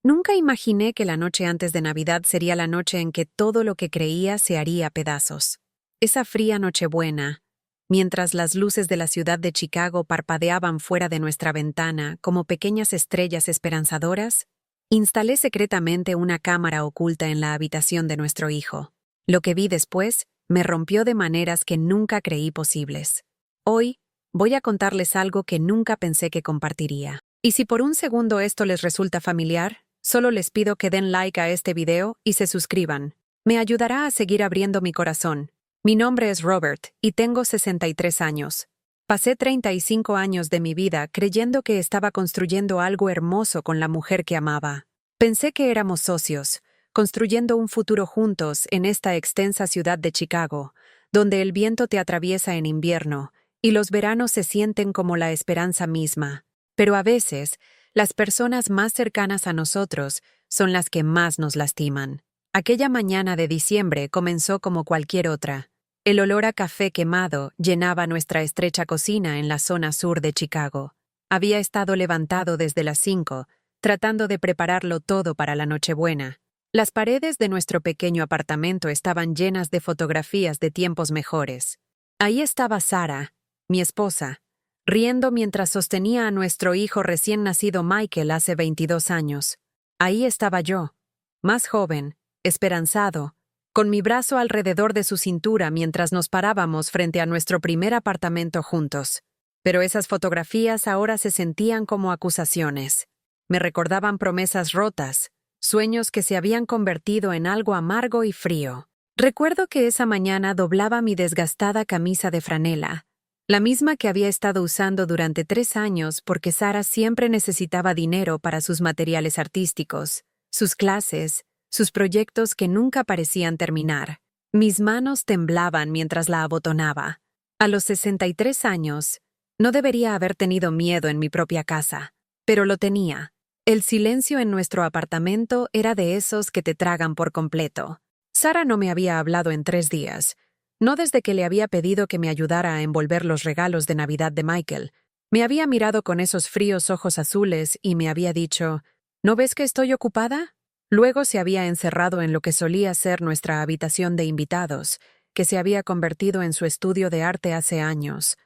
Nunca imaginé que la noche antes de Navidad sería la noche en que todo lo que creía se haría a pedazos. Esa fría Nochebuena, mientras las luces de la ciudad de Chicago parpadeaban fuera de nuestra ventana como pequeñas estrellas esperanzadoras, instalé secretamente una cámara oculta en la habitación de nuestro hijo. Lo que vi después me rompió de maneras que nunca creí posibles. Hoy voy a contarles algo que nunca pensé que compartiría. Y si por un segundo esto les resulta familiar, solo les pido que den like a este video y se suscriban. Me ayudará a seguir abriendo mi corazón. Mi nombre es Robert y tengo 63 años. Pasé 35 años de mi vida creyendo que estaba construyendo algo hermoso con la mujer que amaba. Pensé que éramos socios, construyendo un futuro juntos en esta extensa ciudad de Chicago, donde el viento te atraviesa en invierno y los veranos se sienten como la esperanza misma. Pero a veces, las personas más cercanas a nosotros son las que más nos lastiman. Aquella mañana de diciembre comenzó como cualquier otra. El olor a café quemado llenaba nuestra estrecha cocina en la zona sur de Chicago. Había estado levantado desde las 5, tratando de prepararlo todo para la Nochebuena. Las paredes de nuestro pequeño apartamento estaban llenas de fotografías de tiempos mejores. Ahí estaba Sara, mi esposa, riendo mientras sostenía a nuestro hijo recién nacido Michael hace 22 años. Ahí estaba yo, más joven, esperanzado, con mi brazo alrededor de su cintura mientras nos parábamos frente a nuestro primer apartamento juntos. Pero esas fotografías ahora se sentían como acusaciones. Me recordaban promesas rotas, sueños que se habían convertido en algo amargo y frío. Recuerdo que esa mañana doblaba mi desgastada camisa de franela, la misma que había estado usando durante 3 años porque Sara siempre necesitaba dinero para sus materiales artísticos, sus clases, sus proyectos que nunca parecían terminar. Mis manos temblaban mientras la abotonaba. A los 63 años, no debería haber tenido miedo en mi propia casa, pero lo tenía. El silencio en nuestro apartamento era de esos que te tragan por completo. Sara no me había hablado en 3 días. No desde que le había pedido que me ayudara a envolver los regalos de Navidad de Michael. Me había mirado con esos fríos ojos azules y me había dicho, ¿no ves que estoy ocupada? Luego se había encerrado en lo que solía ser nuestra habitación de invitados, que se había convertido en su estudio de arte hace años.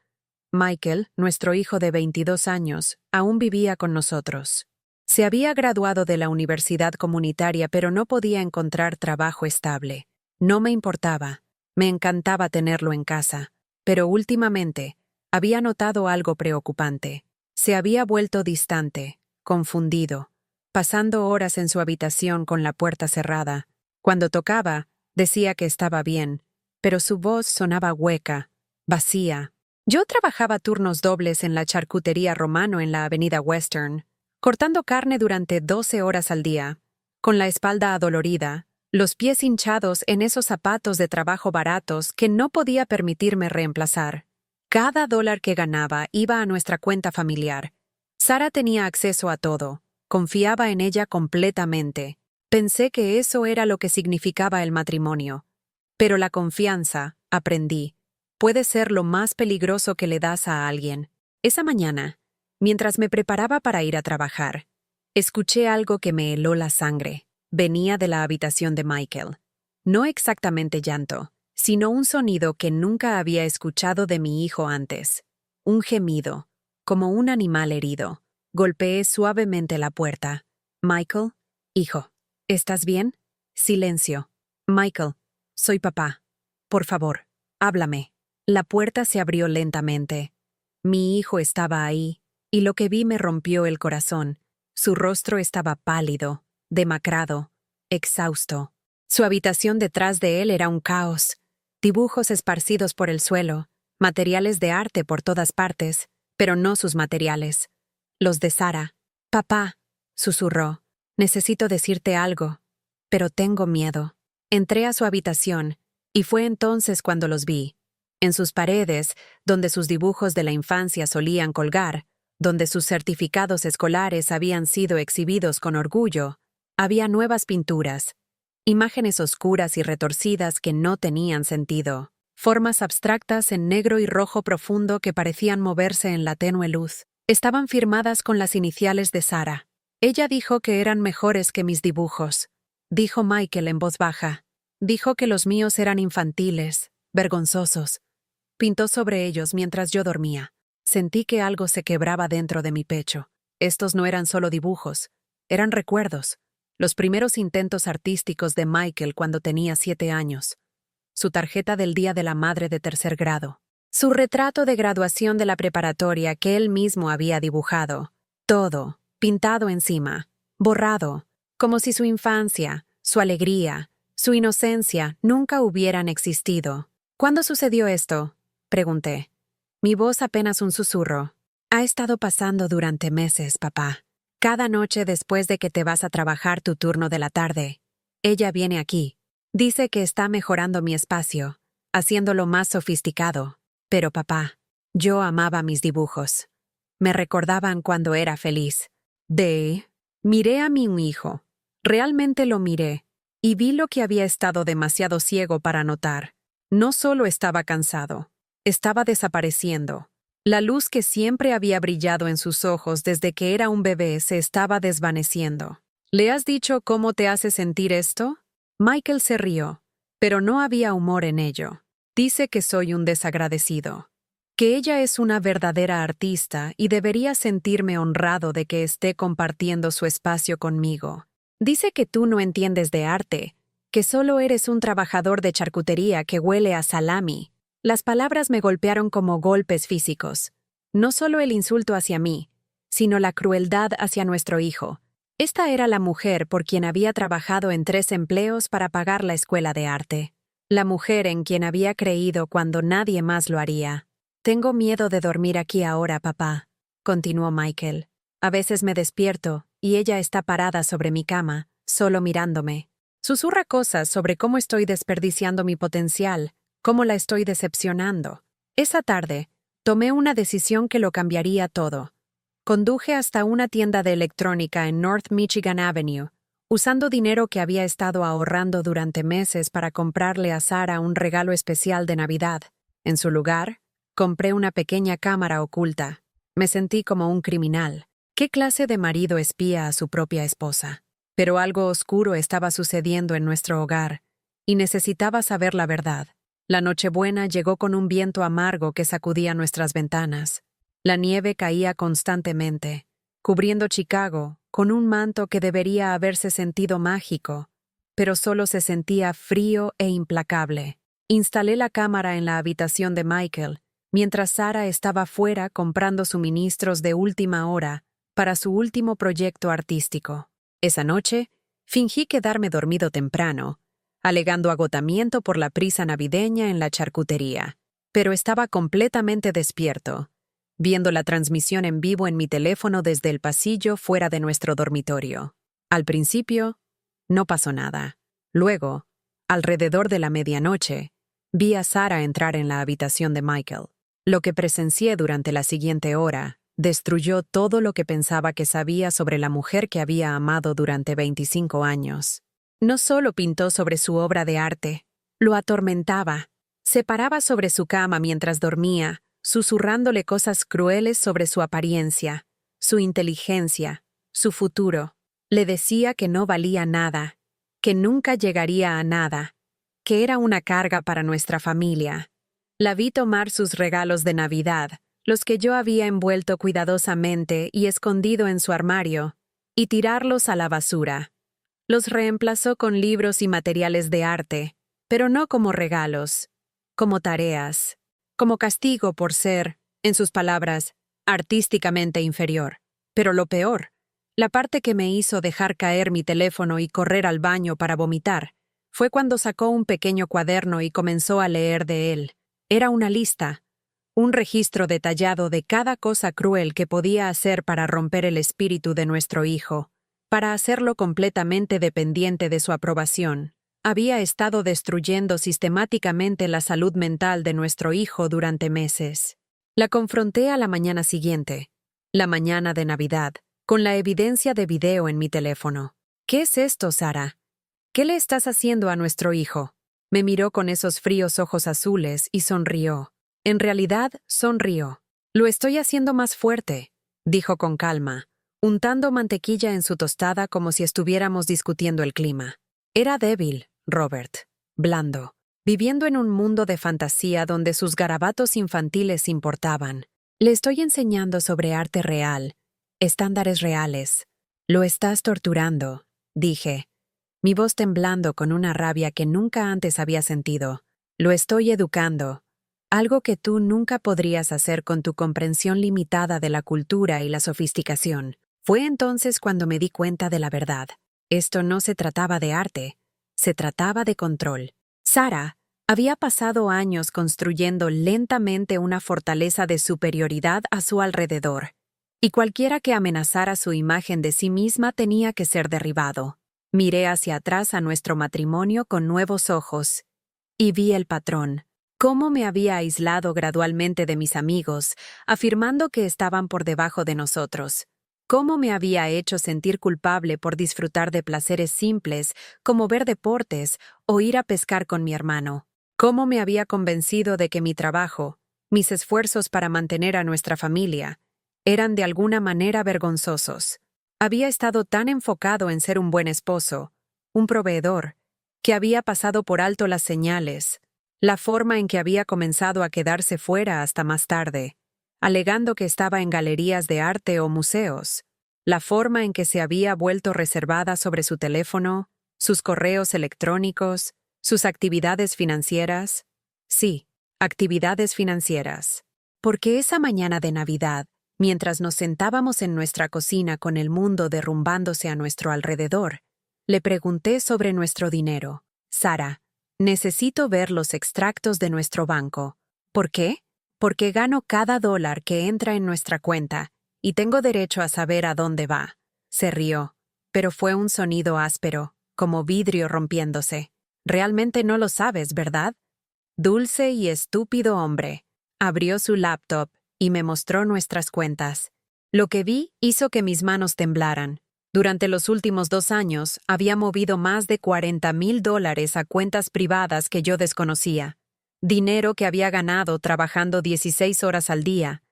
Michael, nuestro hijo de 22 años, aún vivía con nosotros. Se había graduado de la universidad comunitaria, pero no podía encontrar trabajo estable. No me importaba. Me encantaba tenerlo en casa, pero últimamente había notado algo preocupante. Se había vuelto distante, confundido, pasando horas en su habitación con la puerta cerrada. Cuando tocaba, decía que estaba bien, pero su voz sonaba hueca, vacía. Yo trabajaba turnos dobles en la charcutería Romano en la avenida Western, cortando carne durante 12 horas al día, con la espalda adolorida, los pies hinchados en esos zapatos de trabajo baratos que no podía permitirme reemplazar. Cada dólar que ganaba iba a nuestra cuenta familiar. Sara tenía acceso a todo. Confiaba en ella completamente. Pensé que eso era lo que significaba el matrimonio. Pero la confianza, aprendí, puede ser lo más peligroso que le das a alguien. Esa mañana, mientras me preparaba para ir a trabajar, escuché algo que me heló la sangre. Venía de la habitación de Michael. No exactamente llanto, sino un sonido que nunca había escuchado de mi hijo antes. Un gemido, como un animal herido. Golpeé suavemente la puerta. Michael, hijo, ¿estás bien? Silencio. Michael, soy papá. Por favor, háblame. La puerta se abrió lentamente. Mi hijo estaba ahí, y lo que vi me rompió el corazón. Su rostro estaba pálido, demacrado, exhausto. Su habitación detrás de él era un caos. Dibujos esparcidos por el suelo, materiales de arte por todas partes, pero no sus materiales. Los de Sara. Papá, susurró, necesito decirte algo, pero tengo miedo. Entré a su habitación, y fue entonces cuando los vi. En sus paredes, donde sus dibujos de la infancia solían colgar, donde sus certificados escolares habían sido exhibidos con orgullo, había nuevas pinturas, imágenes oscuras y retorcidas que no tenían sentido, formas abstractas en negro y rojo profundo que parecían moverse en la tenue luz. Estaban firmadas con las iniciales de Sara. Ella dijo que eran mejores que mis dibujos, dijo Michael en voz baja. Dijo que los míos eran infantiles, vergonzosos. Pintó sobre ellos mientras yo dormía. Sentí que algo se quebraba dentro de mi pecho. Estos no eran solo dibujos, eran recuerdos. Los primeros intentos artísticos de Michael cuando tenía 7 años. Su tarjeta del Día de la Madre de 3er grado. Su retrato de graduación de la preparatoria que él mismo había dibujado. Todo, pintado encima, borrado, como si su infancia, su alegría, su inocencia nunca hubieran existido. ¿Cuándo sucedió esto?, pregunté. Mi voz apenas un susurro. Ha estado pasando durante meses, papá. Cada noche después de que te vas a trabajar tu turno de la tarde, ella viene aquí. Dice que está mejorando mi espacio, haciéndolo más sofisticado. Pero papá, yo amaba mis dibujos. Me recordaban cuando era feliz. Miré a mi hijo. Realmente lo miré. Y vi lo que había estado demasiado ciego para notar. No solo estaba cansado, estaba desapareciendo. La luz que siempre había brillado en sus ojos desde que era un bebé se estaba desvaneciendo. ¿Le has dicho cómo te hace sentir esto? Michael se rió, pero no había humor en ello. Dice que soy un desagradecido. Que ella es una verdadera artista y debería sentirme honrado de que esté compartiendo su espacio conmigo. Dice que tú no entiendes de arte, que solo eres un trabajador de charcutería que huele a salami. Las palabras me golpearon como golpes físicos. No solo el insulto hacia mí, sino la crueldad hacia nuestro hijo. Esta era la mujer por quien había trabajado en 3 empleos para pagar la escuela de arte. La mujer en quien había creído cuando nadie más lo haría. Tengo miedo de dormir aquí ahora, papá, continuó Michael. A veces me despierto y ella está parada sobre mi cama, solo mirándome. Susurra cosas sobre cómo estoy desperdiciando mi potencial, cómo la estoy decepcionando. Esa tarde, tomé una decisión que lo cambiaría todo. Conduje hasta una tienda de electrónica en North Michigan Avenue, usando dinero que había estado ahorrando durante meses para comprarle a Sara un regalo especial de Navidad. En su lugar, compré una pequeña cámara oculta. Me sentí como un criminal. ¿Qué clase de marido espía a su propia esposa? Pero algo oscuro estaba sucediendo en nuestro hogar, y necesitaba saber la verdad. La Nochebuena llegó con un viento amargo que sacudía nuestras ventanas. La nieve caía constantemente, cubriendo Chicago con un manto que debería haberse sentido mágico, pero solo se sentía frío e implacable. Instalé la cámara en la habitación de Michael, mientras Sara estaba fuera comprando suministros de última hora para su último proyecto artístico. Esa noche, fingí quedarme dormido temprano, alegando agotamiento por la prisa navideña en la charcutería, pero estaba completamente despierto, viendo la transmisión en vivo en mi teléfono desde el pasillo fuera de nuestro dormitorio. Al principio, no pasó nada. Luego, alrededor de la medianoche, vi a Sara entrar en la habitación de Michael. Lo que presencié durante la siguiente hora destruyó todo lo que pensaba que sabía sobre la mujer que había amado durante 25 años. No solo pintó sobre su obra de arte, lo atormentaba. Se paraba sobre su cama mientras dormía, susurrándole cosas crueles sobre su apariencia, su inteligencia, su futuro. Le decía que no valía nada, que nunca llegaría a nada, que era una carga para nuestra familia. La vi tomar sus regalos de Navidad, los que yo había envuelto cuidadosamente y escondido en su armario, y tirarlos a la basura. Los reemplazó con libros y materiales de arte, pero no como regalos, como tareas, como castigo por ser, en sus palabras, artísticamente inferior. Pero lo peor, la parte que me hizo dejar caer mi teléfono y correr al baño para vomitar, fue cuando sacó un pequeño cuaderno y comenzó a leer de él. Era una lista, un registro detallado de cada cosa cruel que podía hacer para romper el espíritu de nuestro hijo, para hacerlo completamente dependiente de su aprobación. Había estado destruyendo sistemáticamente la salud mental de nuestro hijo durante meses. La confronté a la mañana siguiente, la mañana de Navidad, con la evidencia de video en mi teléfono. ¿Qué es esto, Sara? ¿Qué le estás haciendo a nuestro hijo? Me miró con esos fríos ojos azules y sonrió. En realidad, sonrió. Lo estoy haciendo más fuerte, dijo con calma, untando mantequilla en su tostada como si estuviéramos discutiendo el clima. Era débil, Robert, blando, viviendo en un mundo de fantasía donde sus garabatos infantiles importaban. Le estoy enseñando sobre arte real, estándares reales. Lo estás torturando, dije, mi voz temblando con una rabia que nunca antes había sentido. Lo estoy educando, algo que tú nunca podrías hacer con tu comprensión limitada de la cultura y la sofisticación. Fue entonces cuando me di cuenta de la verdad. Esto no se trataba de arte, se trataba de control. Sarah había pasado años construyendo lentamente una fortaleza de superioridad a su alrededor, y cualquiera que amenazara su imagen de sí misma tenía que ser derribado. Miré hacia atrás a nuestro matrimonio con nuevos ojos, y vi el patrón, cómo me había aislado gradualmente de mis amigos, afirmando que estaban por debajo de nosotros. Cómo me había hecho sentir culpable por disfrutar de placeres simples como ver deportes o ir a pescar con mi hermano. Cómo me había convencido de que mi trabajo, mis esfuerzos para mantener a nuestra familia, eran de alguna manera vergonzosos. Había estado tan enfocado en ser un buen esposo, un proveedor, que había pasado por alto las señales, la forma en que había comenzado a quedarse fuera hasta más tarde, alegando que estaba en galerías de arte o museos, la forma en que se había vuelto reservada sobre su teléfono, sus correos electrónicos, sus actividades financieras. Sí, actividades financieras. Porque esa mañana de Navidad, mientras nos sentábamos en nuestra cocina con el mundo derrumbándose a nuestro alrededor, le pregunté sobre nuestro dinero. Sarah, necesito ver los extractos de nuestro banco. ¿Por qué? Porque gano cada dólar que entra en nuestra cuenta y tengo derecho a saber a dónde va. Se rió, pero fue un sonido áspero, como vidrio rompiéndose. Realmente no lo sabes, ¿verdad? Dulce y estúpido hombre. Abrió su laptop y me mostró nuestras cuentas. Lo que vi hizo que mis manos temblaran. Durante los últimos 2 años había movido más de $40,000 a cuentas privadas que yo desconocía. Dinero que había ganado trabajando 16 horas al día.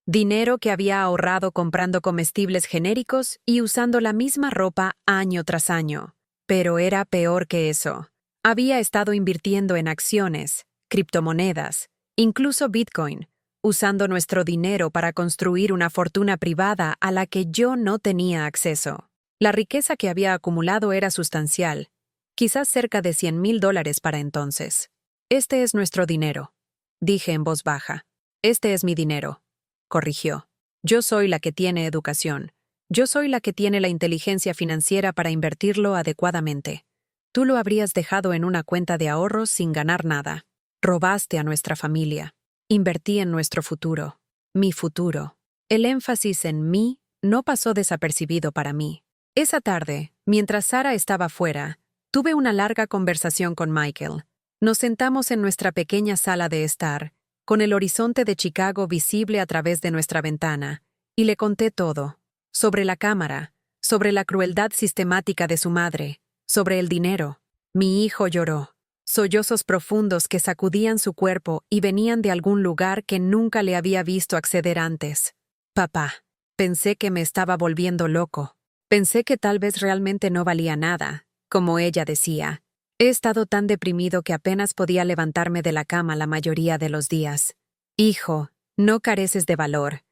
Dinero que había ahorrado comprando comestibles genéricos y usando la misma ropa año tras año. Pero era peor que eso. Había estado invirtiendo en acciones, criptomonedas, incluso Bitcoin, usando nuestro dinero para construir una fortuna privada a la que yo no tenía acceso. La riqueza que había acumulado era sustancial, quizás cerca de $100,000 para entonces. Este es nuestro dinero, dije en voz baja. Este es mi dinero, corrigió. Yo soy la que tiene educación. Yo soy la que tiene la inteligencia financiera para invertirlo adecuadamente. Tú lo habrías dejado en una cuenta de ahorros sin ganar nada. Robaste a nuestra familia. Invertí en nuestro futuro. Mi futuro. El énfasis en mí no pasó desapercibido para mí. Esa tarde, mientras Sarah estaba fuera, tuve una larga conversación con Michael. Nos sentamos en nuestra pequeña sala de estar, con el horizonte de Chicago visible a través de nuestra ventana, y le conté todo. Sobre la cámara, sobre la crueldad sistemática de su madre, sobre el dinero. Mi hijo lloró. Sollozos profundos que sacudían su cuerpo y venían de algún lugar que nunca le había visto acceder antes. Papá, pensé que me estaba volviendo loco. Pensé que tal vez realmente no valía nada, como ella decía. He estado tan deprimido que apenas podía levantarme de la cama la mayoría de los días. Hijo, no careces de valor.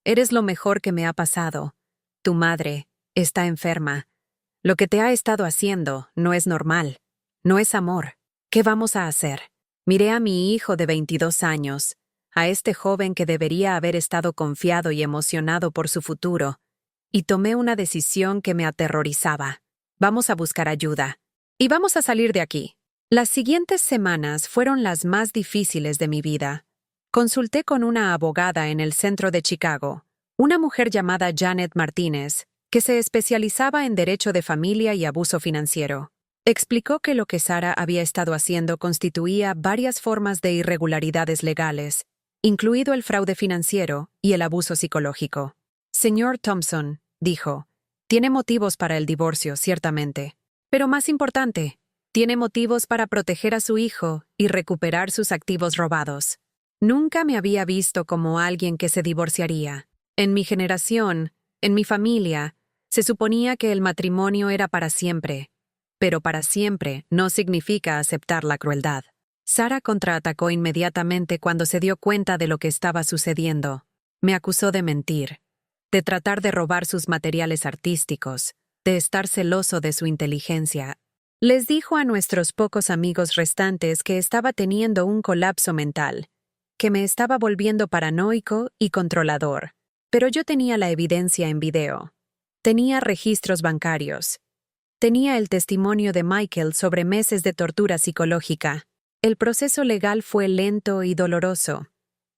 Eres lo mejor que me ha pasado. Tu madre está enferma. Lo que te ha estado haciendo no es normal. No es amor. ¿Qué vamos a hacer? Miré a mi hijo de 22 años, a este joven que debería haber estado confiado y emocionado por su futuro, y tomé una decisión que me aterrorizaba. Vamos a buscar ayuda. Y vamos a salir de aquí. Las siguientes semanas fueron las más difíciles de mi vida. Consulté con una abogada en el centro de Chicago, una mujer llamada Janet Martínez, que se especializaba en derecho de familia y abuso financiero. Explicó que lo que Sarah había estado haciendo constituía varias formas de irregularidades legales, incluido el fraude financiero y el abuso psicológico. Señor Thompson, dijo, tiene motivos para el divorcio, ciertamente. Pero más importante, tiene motivos para proteger a su hijo y recuperar sus activos robados. Nunca me había visto como alguien que se divorciaría. En mi generación, En mi familia, se suponía que el matrimonio era para siempre, pero para siempre no significa aceptar la crueldad. Sara contraatacó inmediatamente cuando se dio cuenta de lo que estaba sucediendo. Me acusó de mentir, de tratar de robar sus materiales artísticos, de estar celoso de su inteligencia. Les dijo a nuestros pocos amigos restantes que estaba teniendo un colapso mental, que me estaba volviendo paranoico y controlador. Pero yo tenía la evidencia en video. Tenía registros bancarios. Tenía el testimonio de Michael sobre meses de tortura psicológica. El proceso legal fue lento y doloroso,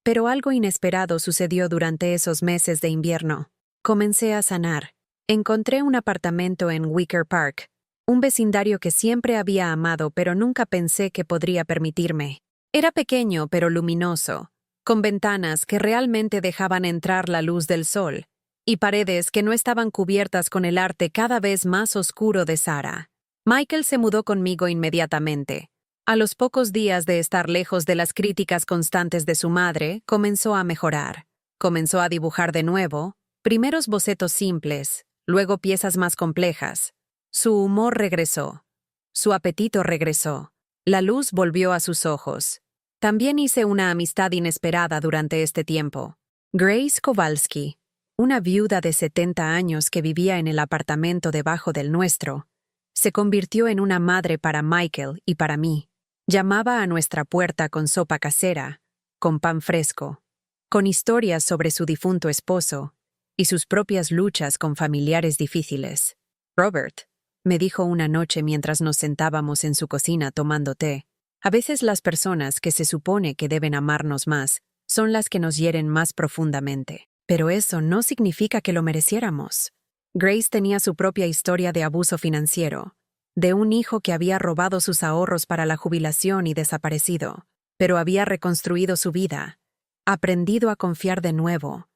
pero algo inesperado sucedió durante esos meses de invierno. Comencé a sanar. Encontré un apartamento en Wicker Park, un vecindario que siempre había amado pero nunca pensé que podría permitirme. Era pequeño pero luminoso, con ventanas que realmente dejaban entrar la luz del sol, y paredes que no estaban cubiertas con el arte cada vez más oscuro de Sara. Michael se mudó conmigo inmediatamente. A los pocos días de estar lejos de las críticas constantes de su madre, comenzó a mejorar. Comenzó a dibujar de nuevo, primeros bocetos simples, luego piezas más complejas. Su humor regresó. Su apetito regresó. La luz volvió a sus ojos. También hice una amistad inesperada durante este tiempo. Grace Kowalski, una viuda de 70 años que vivía en el apartamento debajo del nuestro, se convirtió en una madre para Michael y para mí. Llamaba a nuestra puerta con sopa casera, con pan fresco, con historias sobre su difunto esposo y sus propias luchas con familiares difíciles. Robert, me dijo una noche mientras nos sentábamos en su cocina tomando té, a veces las personas que se supone que deben amarnos más son las que nos hieren más profundamente. Pero eso no significa que lo mereciéramos. Grace tenía su propia historia de abuso financiero, de un hijo que había robado sus ahorros para la jubilación y desaparecido, pero había reconstruido su vida, aprendido a confiar de nuevo,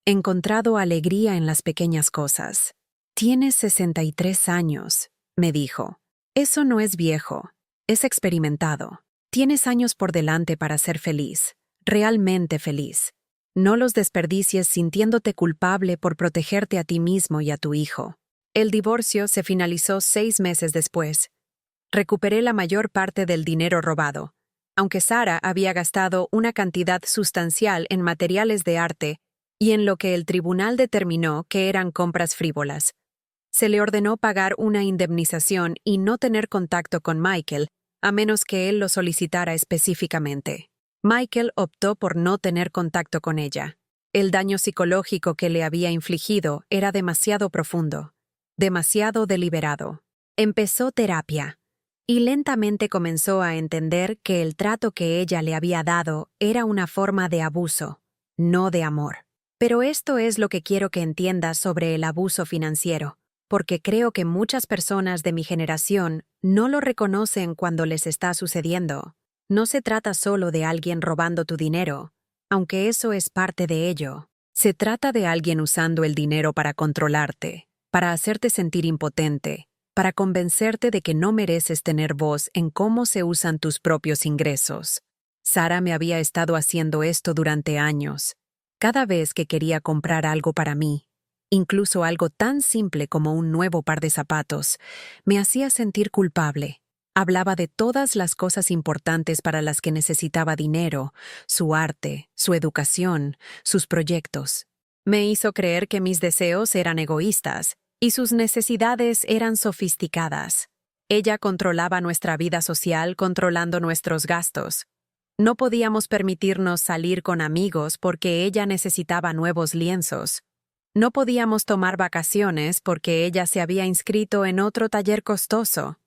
encontrado alegría en las pequeñas cosas. Tienes 63 años, me dijo. Eso no es viejo, es experimentado. Tienes años por delante para ser feliz, realmente feliz. No los desperdicies sintiéndote culpable por protegerte a ti mismo y a tu hijo. El divorcio se finalizó 6 meses después. Recuperé la mayor parte del dinero robado, aunque Sara había gastado una cantidad sustancial en materiales de arte y en lo que el tribunal determinó que eran compras frívolas. Se le ordenó pagar una indemnización y no tener contacto con Michael, a menos que él lo solicitara específicamente. Michael optó por no tener contacto con ella. El daño psicológico que le había infligido era demasiado profundo, demasiado deliberado. Empezó terapia, y lentamente comenzó a entender que el trato que ella le había dado era una forma de abuso, no de amor. Pero esto es lo que quiero que entiendas sobre el abuso financiero, porque creo que muchas personas de mi generación no lo reconocen cuando les está sucediendo. No se trata solo de alguien robando tu dinero, aunque eso es parte de ello. Se trata de alguien usando el dinero para controlarte, para hacerte sentir impotente, para convencerte de que no mereces tener voz en cómo se usan tus propios ingresos. Sara me había estado haciendo esto durante años. Cada vez que quería comprar algo para mí, incluso algo tan simple como un nuevo par de zapatos, me hacía sentir culpable. Hablaba de todas las cosas importantes para las que necesitaba dinero, su arte, su educación, sus proyectos. Me hizo creer que mis deseos eran egoístas y sus necesidades eran sofisticadas. Ella controlaba nuestra vida social controlando nuestros gastos. No podíamos permitirnos salir con amigos porque ella necesitaba nuevos lienzos. No podíamos tomar vacaciones porque ella se había inscrito en otro taller costoso.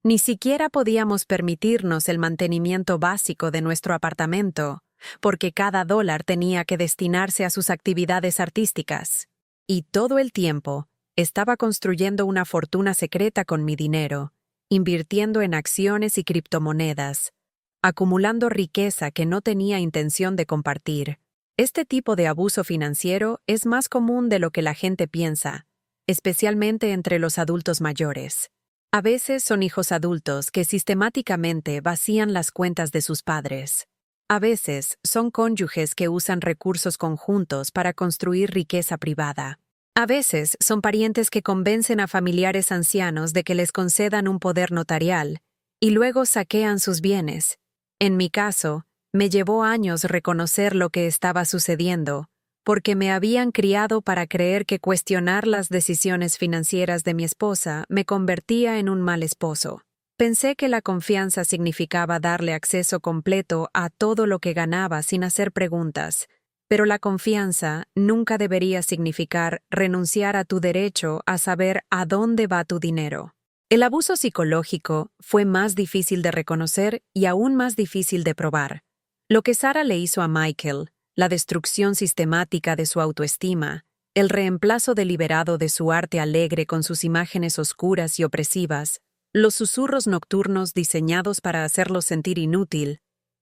Ni siquiera podíamos permitirnos el mantenimiento básico de nuestro apartamento, porque cada dólar tenía que destinarse a sus actividades artísticas. Y todo el tiempo estaba construyendo una fortuna secreta con mi dinero, invirtiendo en acciones y criptomonedas, acumulando riqueza que no tenía intención de compartir. Este tipo de abuso financiero es más común de lo que la gente piensa, especialmente entre los adultos mayores. A veces son hijos adultos que sistemáticamente vacían las cuentas de sus padres. A veces son cónyuges que usan recursos conjuntos para construir riqueza privada. A veces son parientes que convencen a familiares ancianos de que les concedan un poder notarial y luego saquean sus bienes. En mi caso, me llevó años reconocer lo que estaba sucediendo, porque me habían criado para creer que cuestionar las decisiones financieras de mi esposa me convertía en un mal esposo. Pensé que la confianza significaba darle acceso completo a todo lo que ganaba sin hacer preguntas, pero la confianza nunca debería significar renunciar a tu derecho a saber a dónde va tu dinero. El abuso psicológico fue más difícil de reconocer y aún más difícil de probar. Lo que Sarah le hizo a Michael, la destrucción sistemática de su autoestima, el reemplazo deliberado de su arte alegre con sus imágenes oscuras y opresivas, los susurros nocturnos diseñados para hacerlo sentir inútil,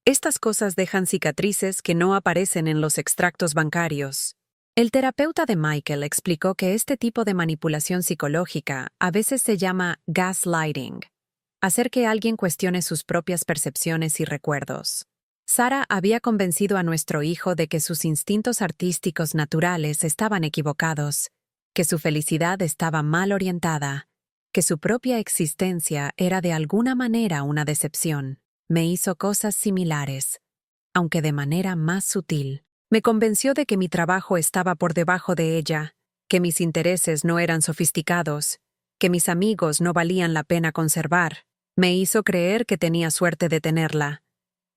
estas cosas dejan cicatrices que no aparecen en los extractos bancarios. El terapeuta de Michael explicó que este tipo de manipulación psicológica a veces se llama gaslighting, hacer que alguien cuestione sus propias percepciones y recuerdos. Sarah había convencido a nuestro hijo de que sus instintos artísticos naturales estaban equivocados, que su felicidad estaba mal orientada, que su propia existencia era de alguna manera una decepción. Me hizo cosas similares, aunque de manera más sutil. Me convenció de que mi trabajo estaba por debajo de ella, que mis intereses no eran sofisticados, que mis amigos no valían la pena conservar. Me hizo creer que tenía suerte de tenerla,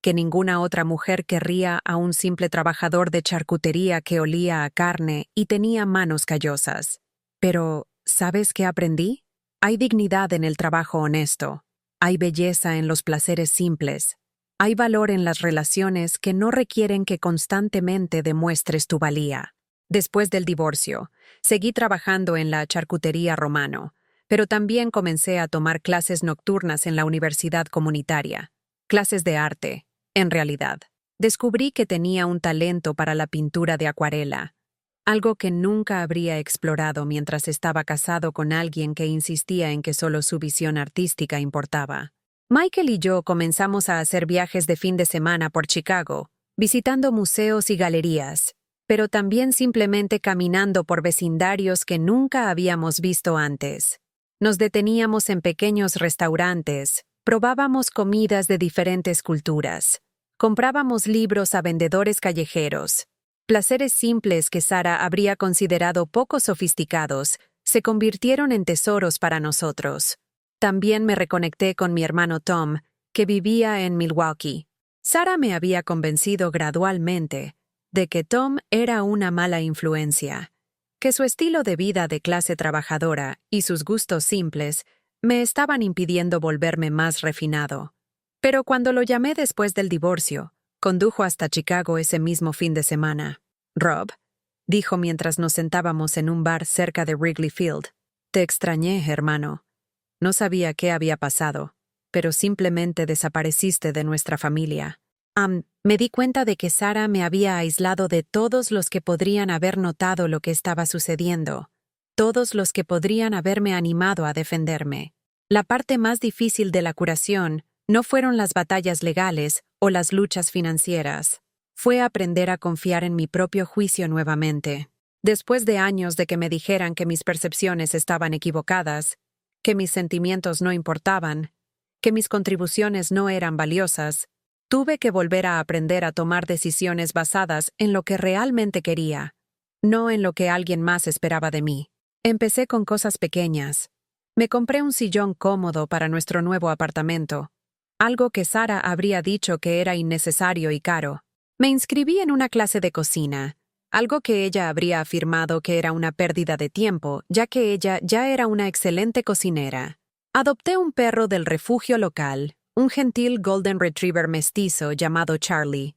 que ninguna otra mujer querría a un simple trabajador de charcutería que olía a carne y tenía manos callosas. Pero, ¿sabes qué aprendí? Hay dignidad en el trabajo honesto. Hay belleza en los placeres simples. Hay valor en las relaciones que no requieren que constantemente demuestres tu valía. Después del divorcio, seguí trabajando en la charcutería Romano, pero también comencé a tomar clases nocturnas en la universidad comunitaria. Clases de arte, en realidad. Descubrí que tenía un talento para la pintura de acuarela, algo que nunca habría explorado mientras estaba casado con alguien que insistía en que solo su visión artística importaba. Michael y yo comenzamos a hacer viajes de fin de semana por Chicago, visitando museos y galerías, pero también simplemente caminando por vecindarios que nunca habíamos visto antes. Nos deteníamos en pequeños restaurantes, probábamos comidas de diferentes culturas, comprábamos libros a vendedores callejeros. Placeres simples que Sarah habría considerado poco sofisticados se convirtieron en tesoros para nosotros. También me reconecté con mi hermano Tom, que vivía en Milwaukee. Sarah me había convencido gradualmente de que Tom era una mala influencia, que su estilo de vida de clase trabajadora y sus gustos simples me estaban impidiendo volverme más refinado. Pero cuando lo llamé después del divorcio, condujo hasta Chicago ese mismo fin de semana. «Rob», dijo mientras nos sentábamos en un bar cerca de Wrigley Field, «te extrañé, hermano. No sabía qué había pasado, pero simplemente desapareciste de nuestra familia». Me di cuenta de que Sarah me había aislado de todos los que podrían haber notado lo que estaba sucediendo, todos los que podrían haberme animado a defenderme. La parte más difícil de la curación no fueron las batallas legales o las luchas financieras. Fue aprender a confiar en mi propio juicio nuevamente. Después de años de que me dijeran que mis percepciones estaban equivocadas, que mis sentimientos no importaban, que mis contribuciones no eran valiosas, tuve que volver a aprender a tomar decisiones basadas en lo que realmente quería, no en lo que alguien más esperaba de mí. Empecé con cosas pequeñas. Me compré un sillón cómodo para nuestro nuevo apartamento, algo que Sarah habría dicho que era innecesario y caro. Me inscribí en una clase de cocina, algo que ella habría afirmado que era una pérdida de tiempo, ya que ella ya era una excelente cocinera. Adopté un perro del refugio local, un gentil Golden Retriever mestizo llamado Charlie,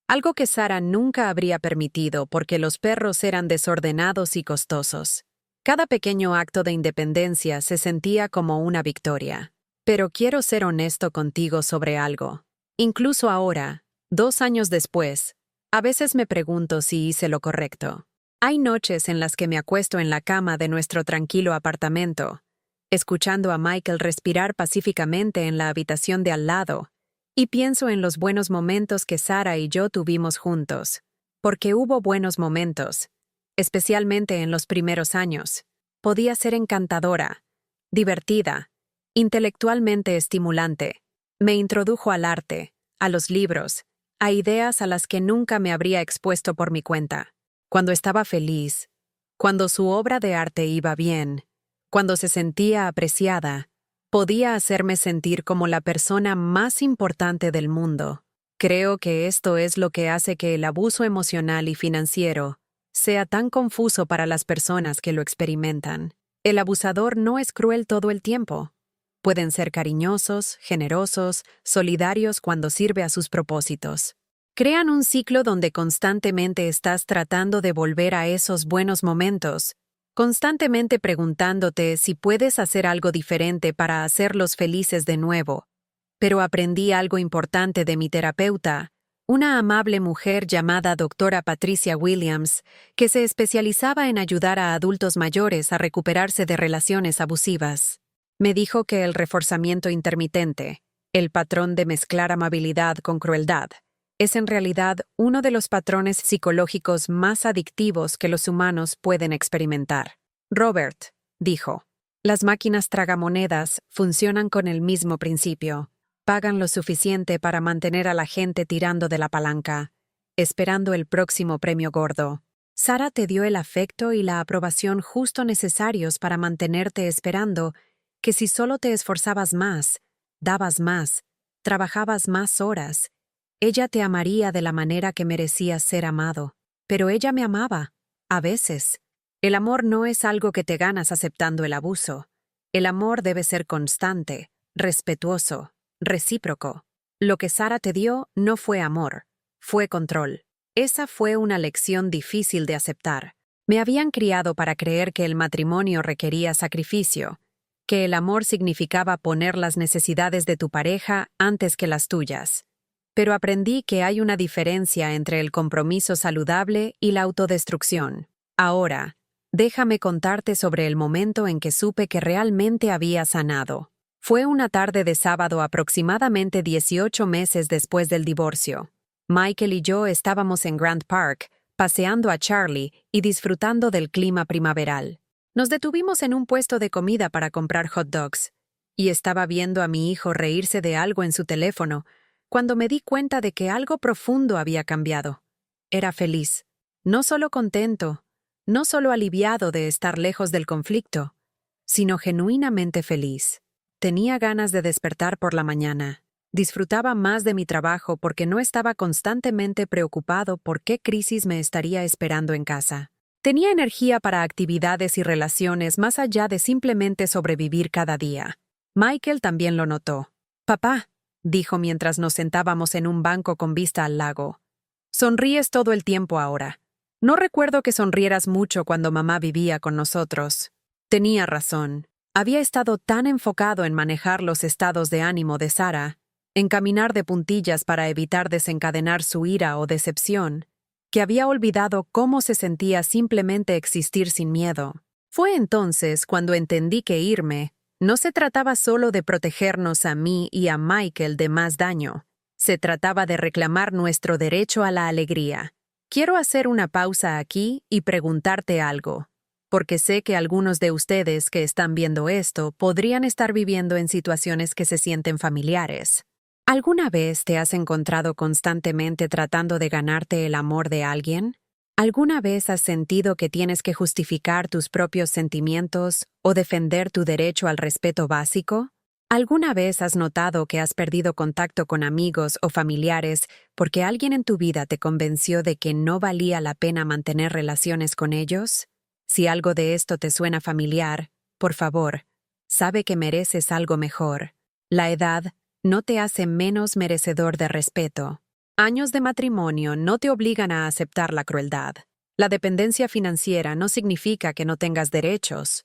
algo que Sarah nunca habría permitido porque los perros eran desordenados y costosos. Cada pequeño acto de independencia se sentía como una victoria. Pero quiero ser honesto contigo sobre algo. Incluso ahora, 2 años después, a veces me pregunto si hice lo correcto. Hay noches en las que me acuesto en la cama de nuestro tranquilo apartamento, escuchando a Michael respirar pacíficamente en la habitación de al lado, y pienso en los buenos momentos que Sarah y yo tuvimos juntos, porque hubo buenos momentos, especialmente en los primeros años. Podía ser encantadora, divertida, intelectualmente estimulante. Me introdujo al arte, a los libros, a ideas a las que nunca me habría expuesto por mi cuenta. Cuando estaba feliz, cuando su obra de arte iba bien, cuando se sentía apreciada, podía hacerme sentir como la persona más importante del mundo. Creo que esto es lo que hace que el abuso emocional y financiero sea tan confuso para las personas que lo experimentan. El abusador no es cruel todo el tiempo. Pueden ser cariñosos, generosos, solidarios cuando sirve a sus propósitos. Crean un ciclo donde constantemente estás tratando de volver a esos buenos momentos, constantemente preguntándote si puedes hacer algo diferente para hacerlos felices de nuevo. Pero aprendí algo importante de mi terapeuta, una amable mujer llamada doctora Patricia Williams, que se especializaba en ayudar a adultos mayores a recuperarse de relaciones abusivas. Me dijo que el reforzamiento intermitente, el patrón de mezclar amabilidad con crueldad, es en realidad uno de los patrones psicológicos más adictivos que los humanos pueden experimentar. Robert dijo, las máquinas tragamonedas funcionan con el mismo principio. Pagan lo suficiente para mantener a la gente tirando de la palanca, esperando el próximo premio gordo. Sara te dio el afecto y la aprobación justo necesarios para mantenerte esperando que si solo te esforzabas más, dabas más, trabajabas más horas, ella te amaría de la manera que merecías ser amado. Pero ella me amaba, a veces. El amor no es algo que te ganas aceptando el abuso. El amor debe ser constante, respetuoso, recíproco. Lo que Sara te dio no fue amor, fue control. Esa fue una lección difícil de aceptar. Me habían criado para creer que el matrimonio requería sacrificio, que el amor significaba poner las necesidades de tu pareja antes que las tuyas. Pero aprendí que hay una diferencia entre el compromiso saludable y la autodestrucción. Ahora, déjame contarte sobre el momento en que supe que realmente había sanado. Fue una tarde de sábado aproximadamente 18 meses después del divorcio. Michael y yo estábamos en Grant Park, paseando a Charlie y disfrutando del clima primaveral. Nos detuvimos en un puesto de comida para comprar hot dogs, y estaba viendo a mi hijo reírse de algo en su teléfono, cuando me di cuenta de que algo profundo había cambiado. Era feliz, no solo contento, no solo aliviado de estar lejos del conflicto, sino genuinamente feliz. Tenía ganas de despertar por la mañana. Disfrutaba más de mi trabajo porque no estaba constantemente preocupado por qué crisis me estaría esperando en casa. Tenía energía para actividades y relaciones más allá de simplemente sobrevivir cada día. Michael también lo notó. «Papá», dijo mientras nos sentábamos en un banco con vista al lago, «sonríes todo el tiempo ahora. No recuerdo que sonrieras mucho cuando mamá vivía con nosotros». Tenía razón. Había estado tan enfocado en manejar los estados de ánimo de Sara, en caminar de puntillas para evitar desencadenar su ira o decepción, que había olvidado cómo se sentía simplemente existir sin miedo. Fue entonces cuando entendí que irme no se trataba solo de protegernos a mí y a Michael de más daño. Se trataba de reclamar nuestro derecho a la alegría. Quiero hacer una pausa aquí y preguntarte algo, porque sé que algunos de ustedes que están viendo esto podrían estar viviendo en situaciones que se sienten familiares. ¿Alguna vez te has encontrado constantemente tratando de ganarte el amor de alguien? ¿Alguna vez has sentido que tienes que justificar tus propios sentimientos o defender tu derecho al respeto básico? ¿Alguna vez has notado que has perdido contacto con amigos o familiares porque alguien en tu vida te convenció de que no valía la pena mantener relaciones con ellos? Si algo de esto te suena familiar, por favor, sabe que mereces algo mejor. La edad no te hace menos merecedor de respeto. Años de matrimonio no te obligan a aceptar la crueldad. La dependencia financiera no significa que no tengas derechos.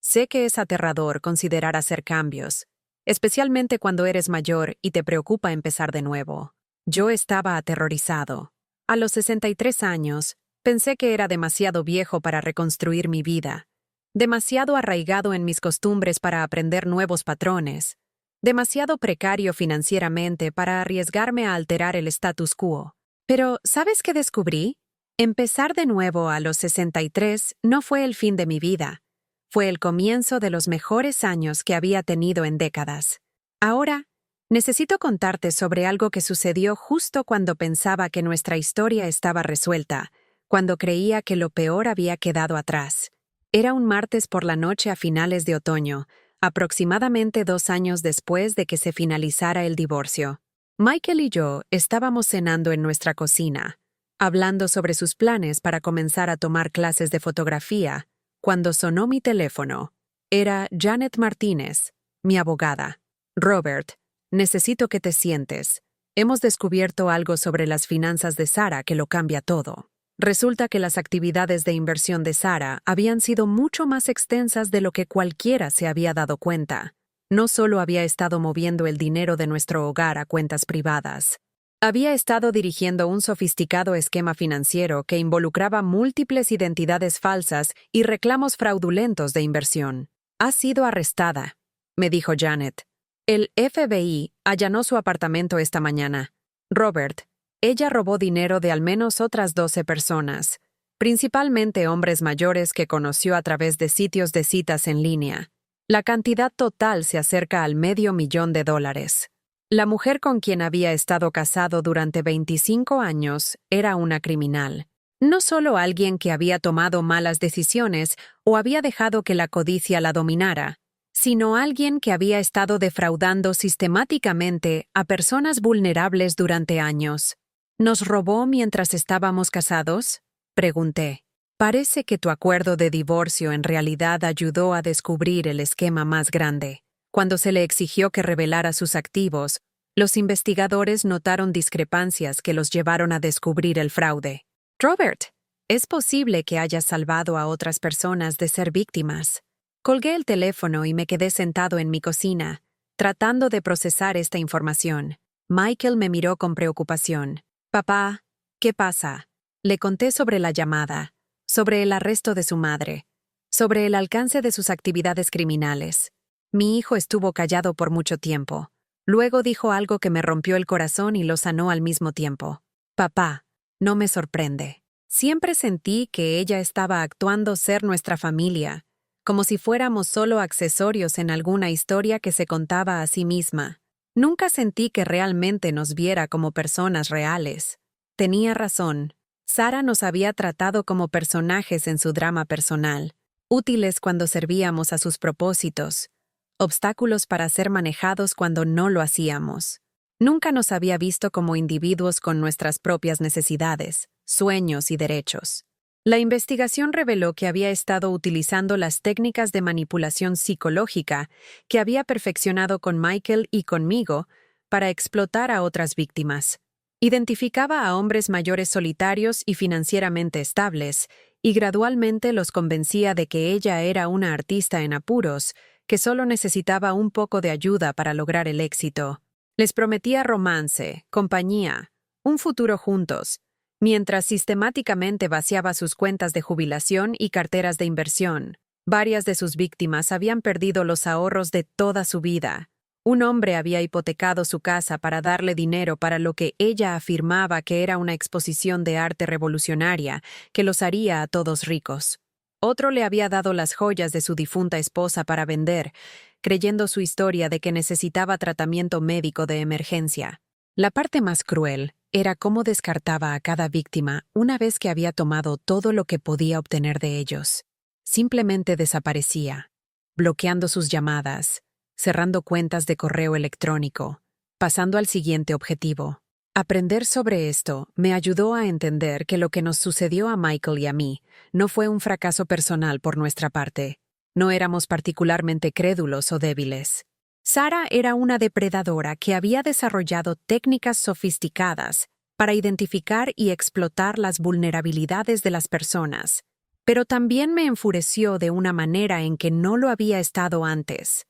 Sé que es aterrador considerar hacer cambios, especialmente cuando eres mayor y te preocupa empezar de nuevo. Yo estaba aterrorizado. A los 63 años, pensé que era demasiado viejo para reconstruir mi vida, demasiado arraigado en mis costumbres para aprender nuevos patrones, demasiado precario financieramente para arriesgarme a alterar el status quo. Pero, ¿sabes qué descubrí? Empezar de nuevo a los 63 no fue el fin de mi vida. Fue el comienzo de los mejores años que había tenido en décadas. Ahora, necesito contarte sobre algo que sucedió justo cuando pensaba que nuestra historia estaba resuelta, cuando creía que lo peor había quedado atrás. Era un martes por la noche a finales de otoño, aproximadamente 2 años después de que se finalizara el divorcio. Michael y yo estábamos cenando en nuestra cocina, hablando sobre sus planes para comenzar a tomar clases de fotografía, cuando sonó mi teléfono. Era Janet Martínez, mi abogada. Robert, necesito que te sientes. Hemos descubierto algo sobre las finanzas de Sara que lo cambia todo. Resulta que las actividades de inversión de Sara habían sido mucho más extensas de lo que cualquiera se había dado cuenta. No solo había estado moviendo el dinero de nuestro hogar a cuentas privadas. Había estado dirigiendo un sofisticado esquema financiero que involucraba múltiples identidades falsas y reclamos fraudulentos de inversión. Ha sido arrestada, me dijo Janet. El FBI allanó su apartamento esta mañana. Robert, ella robó dinero de al menos otras 12 personas, principalmente hombres mayores que conoció a través de sitios de citas en línea. La cantidad total se acerca al $500,000. La mujer con quien había estado casado durante 25 años era una criminal. No solo alguien que había tomado malas decisiones o había dejado que la codicia la dominara, sino alguien que había estado defraudando sistemáticamente a personas vulnerables durante años. ¿Nos robó mientras estábamos casados?, pregunté. Parece que tu acuerdo de divorcio en realidad ayudó a descubrir el esquema más grande. Cuando se le exigió que revelara sus activos, los investigadores notaron discrepancias que los llevaron a descubrir el fraude. Robert, es posible que hayas salvado a otras personas de ser víctimas. Colgué el teléfono y me quedé sentado en mi cocina, tratando de procesar esta información. Michael me miró con preocupación. Papá, ¿qué pasa? Le conté sobre la llamada, sobre el arresto de su madre, sobre el alcance de sus actividades criminales. Mi hijo estuvo callado por mucho tiempo. Luego dijo algo que me rompió el corazón y lo sanó al mismo tiempo. Papá, no me sorprende. Siempre sentí que ella estaba actuando ser nuestra familia, como si fuéramos solo accesorios en alguna historia que se contaba a sí misma. Nunca sentí que realmente nos viera como personas reales. Tenía razón. Sara nos había tratado como personajes en su drama personal, útiles cuando servíamos a sus propósitos, obstáculos para ser manejados cuando no lo hacíamos. Nunca nos había visto como individuos con nuestras propias necesidades, sueños y derechos. La investigación reveló que había estado utilizando las técnicas de manipulación psicológica que había perfeccionado con Michael y conmigo para explotar a otras víctimas. Identificaba a hombres mayores solitarios y financieramente estables, y gradualmente los convencía de que ella era una artista en apuros, que solo necesitaba un poco de ayuda para lograr el éxito. Les prometía romance, compañía, un futuro juntos, mientras sistemáticamente vaciaba sus cuentas de jubilación y carteras de inversión. Varias de sus víctimas habían perdido los ahorros de toda su vida. Un hombre había hipotecado su casa para darle dinero para lo que ella afirmaba que era una exposición de arte revolucionaria que los haría a todos ricos. Otro le había dado las joyas de su difunta esposa para vender, creyendo su historia de que necesitaba tratamiento médico de emergencia. La parte más cruel era cómo descartaba a cada víctima una vez que había tomado todo lo que podía obtener de ellos. Simplemente desaparecía, bloqueando sus llamadas, cerrando cuentas de correo electrónico, pasando al siguiente objetivo. Aprender sobre esto me ayudó a entender que lo que nos sucedió a Michael y a mí no fue un fracaso personal por nuestra parte. No éramos particularmente crédulos o débiles. Sara era una depredadora que había desarrollado técnicas sofisticadas para identificar y explotar las vulnerabilidades de las personas, pero también me enfureció de una manera en que no lo había estado antes.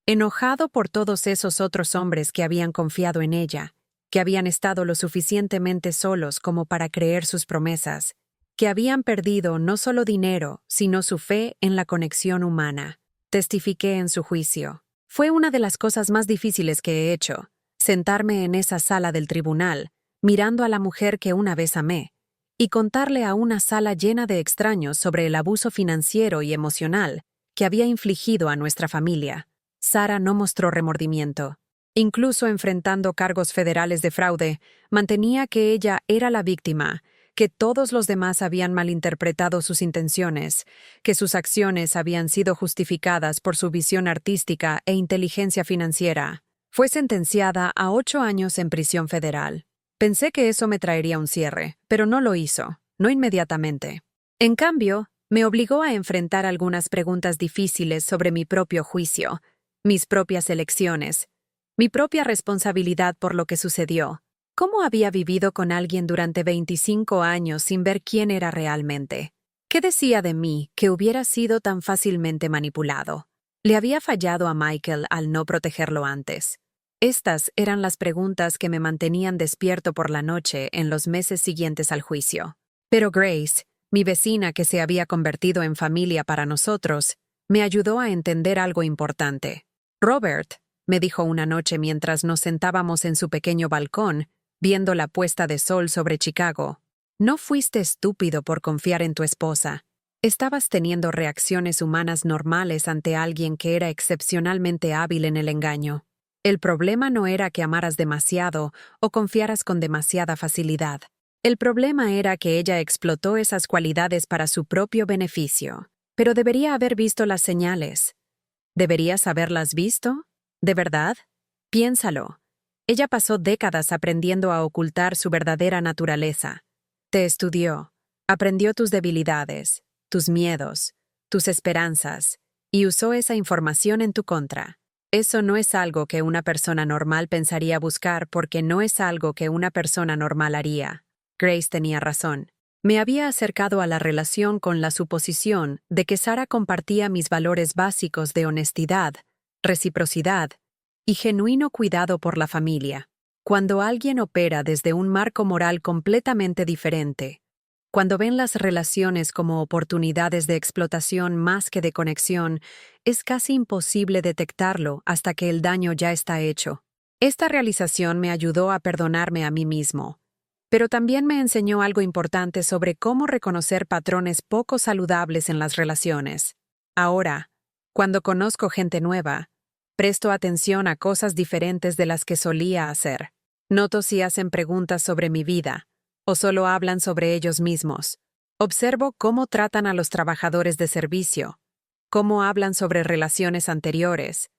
Enojado por todos esos otros hombres que habían confiado en ella, que habían estado lo suficientemente solos como para creer sus promesas, que habían perdido no solo dinero, sino su fe en la conexión humana. Testifiqué en su juicio. Fue una de las cosas más difíciles que he hecho, sentarme en esa sala del tribunal, mirando a la mujer que una vez amé, y contarle a una sala llena de extraños sobre el abuso financiero y emocional que había infligido a nuestra familia. Sara no mostró remordimiento. Incluso enfrentando cargos federales de fraude, mantenía que ella era la víctima, que todos los demás habían malinterpretado sus intenciones, que sus acciones habían sido justificadas por su visión artística e inteligencia financiera. Fue sentenciada a 8 años en prisión federal. Pensé que eso me traería un cierre, pero no lo hizo, no inmediatamente. En cambio, me obligó a enfrentar algunas preguntas difíciles sobre mi propio juicio, mis propias elecciones, mi propia responsabilidad por lo que sucedió. ¿Cómo había vivido con alguien durante 25 años sin ver quién era realmente? ¿Qué decía de mí que hubiera sido tan fácilmente manipulado? ¿Le había fallado a Michael al no protegerlo antes? Estas eran las preguntas que me mantenían despierto por la noche en los meses siguientes al juicio. Pero Grace, mi vecina que se había convertido en familia para nosotros, me ayudó a entender algo importante. Robert, me dijo una noche mientras nos sentábamos en su pequeño balcón, viendo la puesta de sol sobre Chicago. No fuiste estúpido por confiar en tu esposa. Estabas teniendo reacciones humanas normales ante alguien que era excepcionalmente hábil en el engaño. El problema no era que amaras demasiado o confiaras con demasiada facilidad. El problema era que ella explotó esas cualidades para su propio beneficio. Pero debería haber visto las señales. ¿Deberías haberlas visto? ¿De verdad? Piénsalo. Ella pasó décadas aprendiendo a ocultar su verdadera naturaleza. Te estudió, aprendió tus debilidades, tus miedos, tus esperanzas, y usó esa información en tu contra. Eso no es algo que una persona normal pensaría buscar porque no es algo que una persona normal haría. Grace tenía razón. Me había acercado a la relación con la suposición de que Sara compartía mis valores básicos de honestidad, reciprocidad y genuino cuidado por la familia. Cuando alguien opera desde un marco moral completamente diferente, cuando ven las relaciones como oportunidades de explotación más que de conexión, es casi imposible detectarlo hasta que el daño ya está hecho. Esta realización me ayudó a perdonarme a mí mismo, pero también me enseñó algo importante sobre cómo reconocer patrones poco saludables en las relaciones. Ahora, cuando conozco gente nueva, presto atención a cosas diferentes de las que solía hacer. Noto si hacen preguntas sobre mi vida, o solo hablan sobre ellos mismos. Observo cómo tratan a los trabajadores de servicio, cómo hablan sobre relaciones anteriores,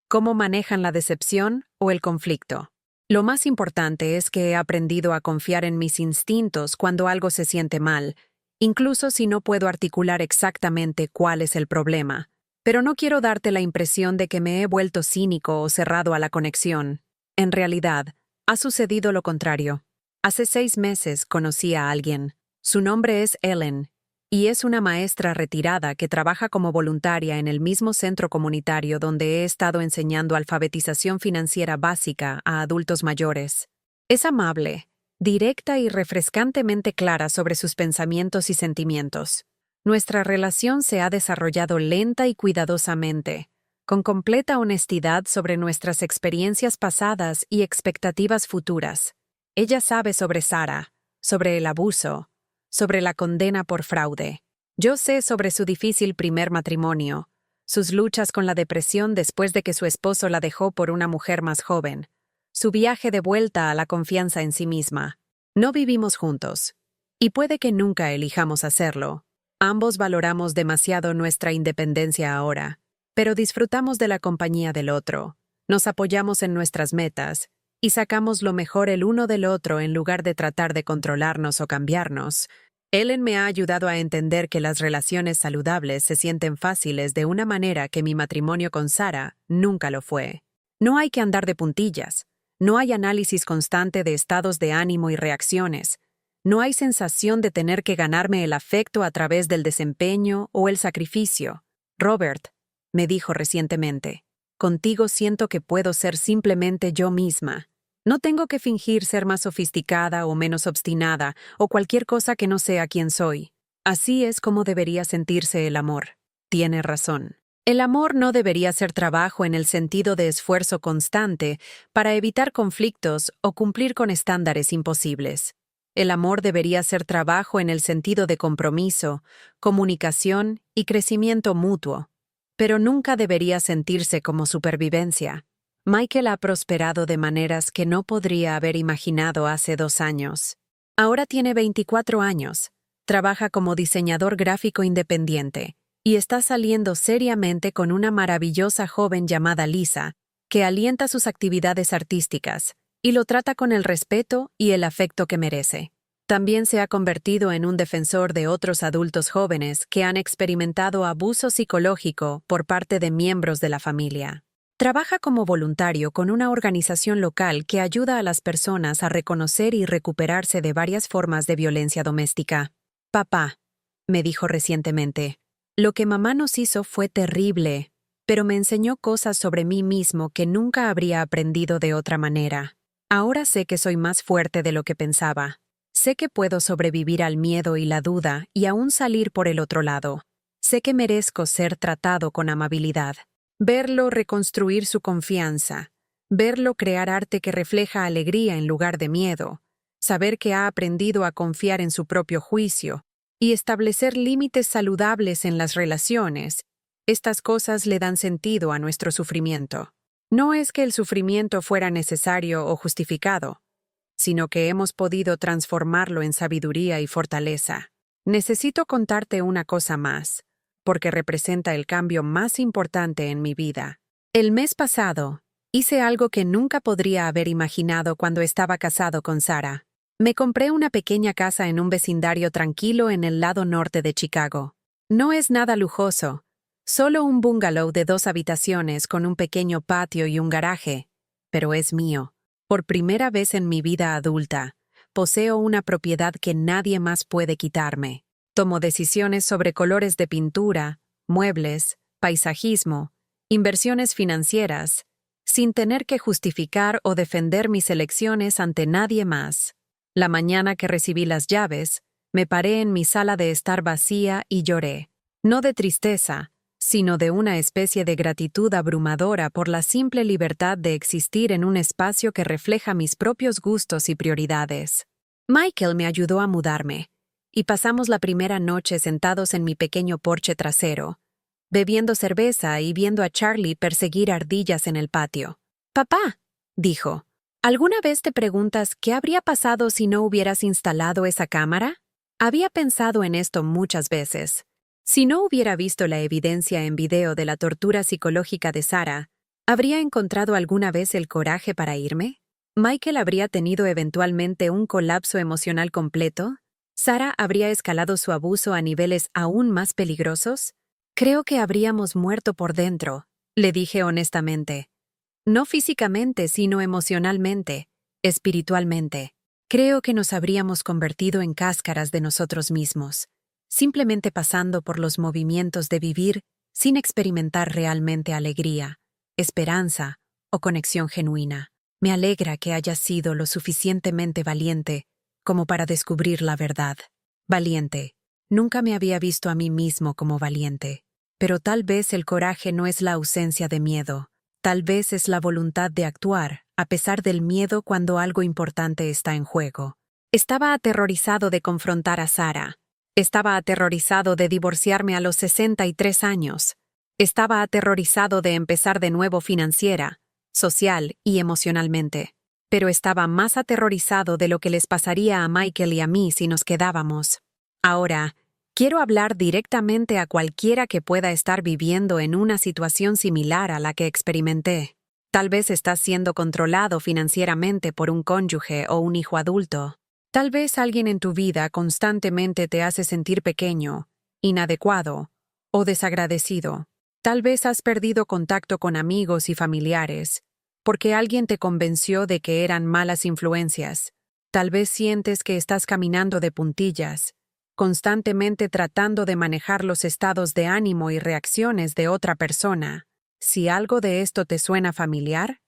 cómo manejan la decepción o el conflicto. Lo más importante es que he aprendido a confiar en mis instintos cuando algo se siente mal, incluso si no puedo articular exactamente cuál es el problema. Pero no quiero darte la impresión de que me he vuelto cínico o cerrado a la conexión. En realidad, ha sucedido lo contrario. Hace 6 meses conocí a alguien. Su nombre es Ellen, y es una maestra retirada que trabaja como voluntaria en el mismo centro comunitario donde he estado enseñando alfabetización financiera básica a adultos mayores. Es amable, directa y refrescantemente clara sobre sus pensamientos y sentimientos. Nuestra relación se ha desarrollado lenta y cuidadosamente, con completa honestidad sobre nuestras experiencias pasadas y expectativas futuras. Ella sabe sobre Sara, sobre el abuso, sobre la condena por fraude. Yo sé sobre su difícil primer matrimonio, sus luchas con la depresión después de que su esposo la dejó por una mujer más joven, su viaje de vuelta a la confianza en sí misma. No vivimos juntos, y puede que nunca elijamos hacerlo. Ambos valoramos demasiado nuestra independencia ahora, pero disfrutamos de la compañía del otro, nos apoyamos en nuestras metas y sacamos lo mejor el uno del otro en lugar de tratar de controlarnos o cambiarnos. Ellen me ha ayudado a entender que las relaciones saludables se sienten fáciles de una manera que mi matrimonio con Sara nunca lo fue. No hay que andar de puntillas, no hay análisis constante de estados de ánimo y reacciones. No hay sensación de tener que ganarme el afecto a través del desempeño o el sacrificio. Robert, me dijo recientemente, contigo siento que puedo ser simplemente yo misma. No tengo que fingir ser más sofisticada o menos obstinada o cualquier cosa que no sea quien soy. Así es como debería sentirse el amor. Tiene razón. El amor no debería ser trabajo en el sentido de esfuerzo constante para evitar conflictos o cumplir con estándares imposibles. El amor debería ser trabajo en el sentido de compromiso, comunicación y crecimiento mutuo, pero nunca debería sentirse como supervivencia. Michael ha prosperado de maneras que no podría haber imaginado hace 2 años. Ahora tiene 24 años, trabaja como diseñador gráfico independiente y está saliendo seriamente con una maravillosa joven llamada Lisa, que alienta sus actividades artísticas y lo trata con el respeto y el afecto que merece. También se ha convertido en un defensor de otros adultos jóvenes que han experimentado abuso psicológico por parte de miembros de la familia. Trabaja como voluntario con una organización local que ayuda a las personas a reconocer y recuperarse de varias formas de violencia doméstica. Papá, me dijo recientemente, lo que mamá nos hizo fue terrible, pero me enseñó cosas sobre mí mismo que nunca habría aprendido de otra manera. Ahora sé que soy más fuerte de lo que pensaba. Sé que puedo sobrevivir al miedo y la duda y aún salir por el otro lado. Sé que merezco ser tratado con amabilidad. Verlo reconstruir su confianza. Verlo crear arte que refleja alegría en lugar de miedo. Saber que ha aprendido a confiar en su propio juicio y establecer límites saludables en las relaciones. Estas cosas le dan sentido a nuestro sufrimiento. No es que el sufrimiento fuera necesario o justificado, sino que hemos podido transformarlo en sabiduría y fortaleza. Necesito contarte una cosa más, porque representa el cambio más importante en mi vida. El mes pasado, hice algo que nunca podría haber imaginado cuando estaba casado con Sara. Me compré una pequeña casa en un vecindario tranquilo en el lado norte de Chicago. No es nada lujoso, solo un bungalow de 2 habitaciones con un pequeño patio y un garaje, pero es mío. Por primera vez en mi vida adulta, poseo una propiedad que nadie más puede quitarme. Tomo decisiones sobre colores de pintura, muebles, paisajismo, inversiones financieras, sin tener que justificar o defender mis elecciones ante nadie más. La mañana que recibí las llaves, me paré en mi sala de estar vacía y lloré. No de tristeza, sino de una especie de gratitud abrumadora por la simple libertad de existir en un espacio que refleja mis propios gustos y prioridades. Michael me ayudó a mudarme, y pasamos la primera noche sentados en mi pequeño porche trasero, bebiendo cerveza y viendo a Charlie perseguir ardillas en el patio. «Papá», dijo, «¿alguna vez te preguntas qué habría pasado si no hubieras instalado esa cámara?» Había pensado en esto muchas veces. Si no hubiera visto la evidencia en video de la tortura psicológica de Sara, ¿habría encontrado alguna vez el coraje para irme? ¿Michael habría tenido eventualmente un colapso emocional completo? ¿Sara habría escalado su abuso a niveles aún más peligrosos? Creo que habríamos muerto por dentro, le dije honestamente. No físicamente, sino emocionalmente, espiritualmente. Creo que nos habríamos convertido en cáscaras de nosotros mismos, simplemente pasando por los movimientos de vivir sin experimentar realmente alegría, esperanza o conexión genuina. Me alegra que hayas sido lo suficientemente valiente como para descubrir la verdad. Valiente. Nunca me había visto a mí mismo como valiente. Pero tal vez el coraje no es la ausencia de miedo. Tal vez es la voluntad de actuar, a pesar del miedo cuando algo importante está en juego. Estaba aterrorizado de confrontar a Sara. Estaba aterrorizado de divorciarme a los 63 años. Estaba aterrorizado de empezar de nuevo financiera, social y emocionalmente. Pero estaba más aterrorizado de lo que les pasaría a Michael y a mí si nos quedábamos. Ahora, quiero hablar directamente a cualquiera que pueda estar viviendo en una situación similar a la que experimenté. Tal vez estás siendo controlado financieramente por un cónyuge o un hijo adulto. Tal vez alguien en tu vida constantemente te hace sentir pequeño, inadecuado o desagradecido. Tal vez has perdido contacto con amigos y familiares, porque alguien te convenció de que eran malas influencias. Tal vez sientes que estás caminando de puntillas, constantemente tratando de manejar los estados de ánimo y reacciones de otra persona. Si algo de esto te suena familiar,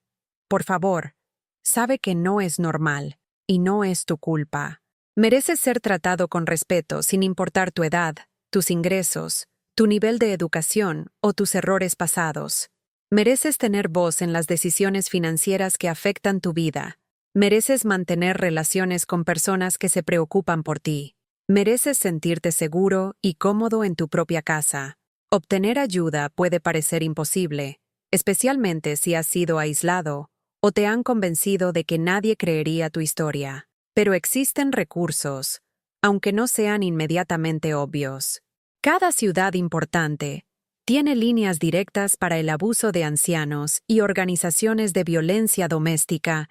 por favor, sabe que no es normal y no es tu culpa. Mereces ser tratado con respeto sin importar tu edad, tus ingresos, tu nivel de educación o tus errores pasados. Mereces tener voz en las decisiones financieras que afectan tu vida. Mereces mantener relaciones con personas que se preocupan por ti. Mereces sentirte seguro y cómodo en tu propia casa. Obtener ayuda puede parecer imposible, especialmente si has sido aislado o te han convencido de que nadie creería tu historia. Pero existen recursos, aunque no sean inmediatamente obvios. Cada ciudad importante tiene líneas directas para el abuso de ancianos y organizaciones de violencia doméstica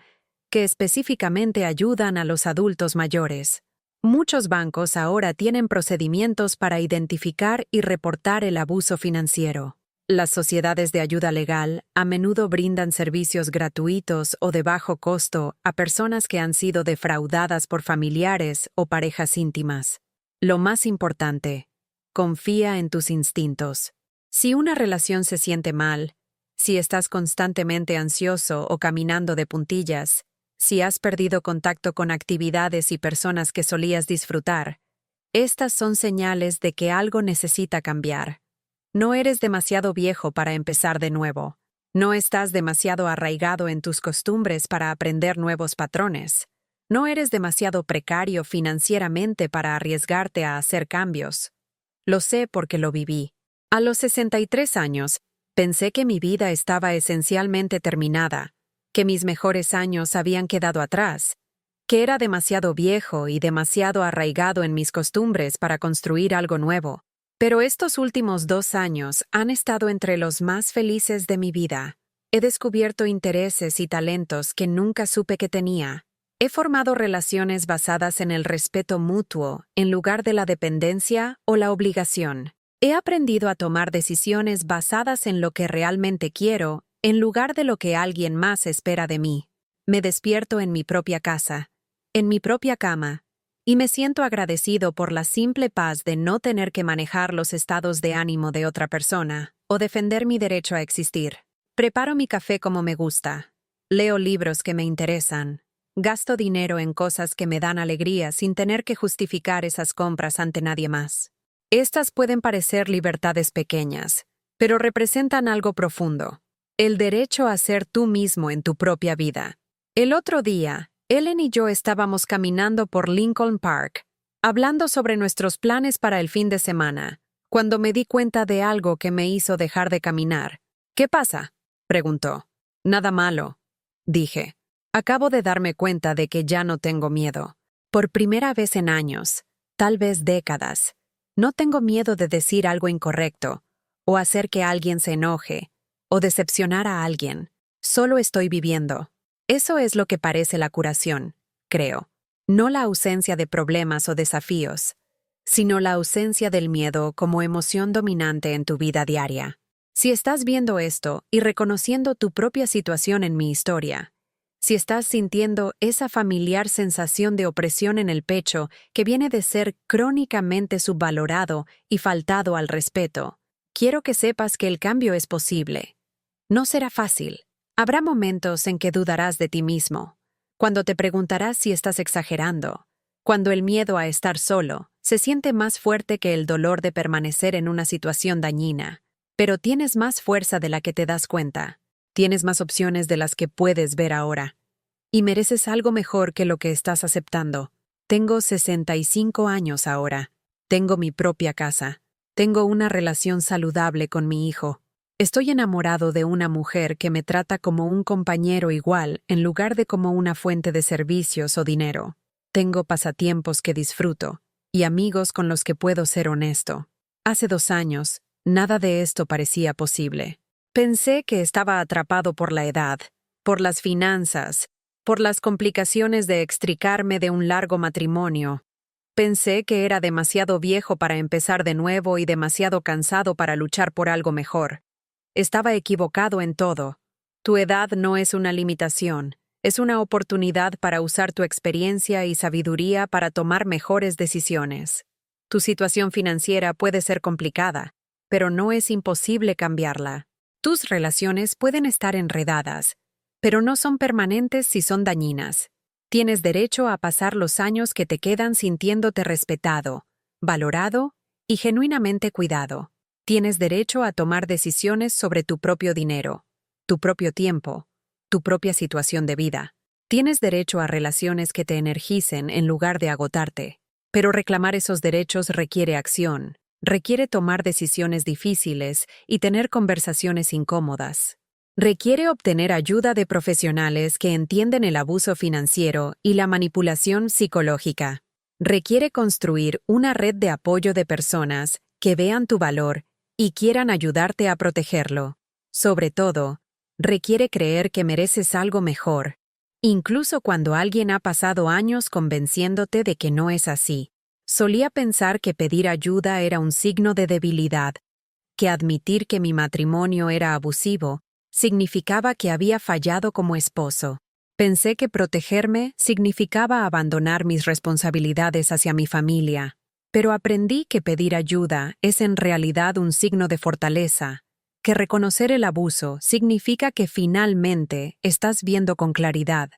que específicamente ayudan a los adultos mayores. Muchos bancos ahora tienen procedimientos para identificar y reportar el abuso financiero. Las sociedades de ayuda legal a menudo brindan servicios gratuitos o de bajo costo a personas que han sido defraudadas por familiares o parejas íntimas. Lo más importante, confía en tus instintos. Si una relación se siente mal, si estás constantemente ansioso o caminando de puntillas, si has perdido contacto con actividades y personas que solías disfrutar, estas son señales de que algo necesita cambiar. No eres demasiado viejo para empezar de nuevo. No estás demasiado arraigado en tus costumbres para aprender nuevos patrones. No eres demasiado precario financieramente para arriesgarte a hacer cambios. Lo sé porque lo viví. A los 63 años, pensé que mi vida estaba esencialmente terminada, que mis mejores años habían quedado atrás, que era demasiado viejo y demasiado arraigado en mis costumbres para construir algo nuevo. Pero estos últimos 2 años han estado entre los más felices de mi vida. He descubierto intereses y talentos que nunca supe que tenía. He formado relaciones basadas en el respeto mutuo en lugar de la dependencia o la obligación. He aprendido a tomar decisiones basadas en lo que realmente quiero en lugar de lo que alguien más espera de mí. Me despierto en mi propia casa, en mi propia cama, y me siento agradecido por la simple paz de no tener que manejar los estados de ánimo de otra persona o defender mi derecho a existir. Preparo mi café como me gusta. Leo libros que me interesan. Gasto dinero en cosas que me dan alegría sin tener que justificar esas compras ante nadie más. Estas pueden parecer libertades pequeñas, pero representan algo profundo. El derecho a ser tú mismo en tu propia vida. El otro día, Ellen y yo estábamos caminando por Lincoln Park, hablando sobre nuestros planes para el fin de semana, cuando me di cuenta de algo que me hizo dejar de caminar. ¿Qué pasa?, preguntó. Nada malo, dije. Acabo de darme cuenta de que ya no tengo miedo. Por primera vez en años, tal vez décadas, no tengo miedo de decir algo incorrecto, o hacer que alguien se enoje, o decepcionar a alguien. Solo estoy viviendo. Eso es lo que parece la curación, creo. No la ausencia de problemas o desafíos, sino la ausencia del miedo como emoción dominante en tu vida diaria. Si estás viendo esto y reconociendo tu propia situación en mi historia, si estás sintiendo esa familiar sensación de opresión en el pecho que viene de ser crónicamente subvalorado y faltado al respeto, quiero que sepas que el cambio es posible. No será fácil. Habrá momentos en que dudarás de ti mismo, cuando te preguntarás si estás exagerando, cuando el miedo a estar solo se siente más fuerte que el dolor de permanecer en una situación dañina. Pero tienes más fuerza de la que te das cuenta. Tienes más opciones de las que puedes ver ahora. Y mereces algo mejor que lo que estás aceptando. Tengo 65 años ahora. Tengo mi propia casa. Tengo una relación saludable con mi hijo. Estoy enamorado de una mujer que me trata como un compañero igual en lugar de como una fuente de servicios o dinero. Tengo pasatiempos que disfruto y amigos con los que puedo ser honesto. Hace 2 años, nada de esto parecía posible. Pensé que estaba atrapado por la edad, por las finanzas, por las complicaciones de extricarme de un largo matrimonio. Pensé que era demasiado viejo para empezar de nuevo y demasiado cansado para luchar por algo mejor. Estaba equivocado en todo. Tu edad no es una limitación, es una oportunidad para usar tu experiencia y sabiduría para tomar mejores decisiones. Tu situación financiera puede ser complicada, pero no es imposible cambiarla. Tus relaciones pueden estar enredadas, pero no son permanentes si son dañinas. Tienes derecho a pasar los años que te quedan sintiéndote respetado, valorado y genuinamente cuidado. Tienes derecho a tomar decisiones sobre tu propio dinero, tu propio tiempo, tu propia situación de vida. Tienes derecho a relaciones que te energicen en lugar de agotarte. Pero reclamar esos derechos requiere acción, requiere tomar decisiones difíciles y tener conversaciones incómodas. Requiere obtener ayuda de profesionales que entienden el abuso financiero y la manipulación psicológica. Requiere construir una red de apoyo de personas que vean tu valor y quieran ayudarte a protegerlo. Sobre todo, requiere creer que mereces algo mejor, incluso cuando alguien ha pasado años convenciéndote de que no es así. Solía pensar que pedir ayuda era un signo de debilidad, que admitir que mi matrimonio era abusivo significaba que había fallado como esposo. Pensé que protegerme significaba abandonar mis responsabilidades hacia mi familia, pero aprendí que pedir ayuda es en realidad un signo de fortaleza, que reconocer el abuso significa que finalmente estás viendo con claridad,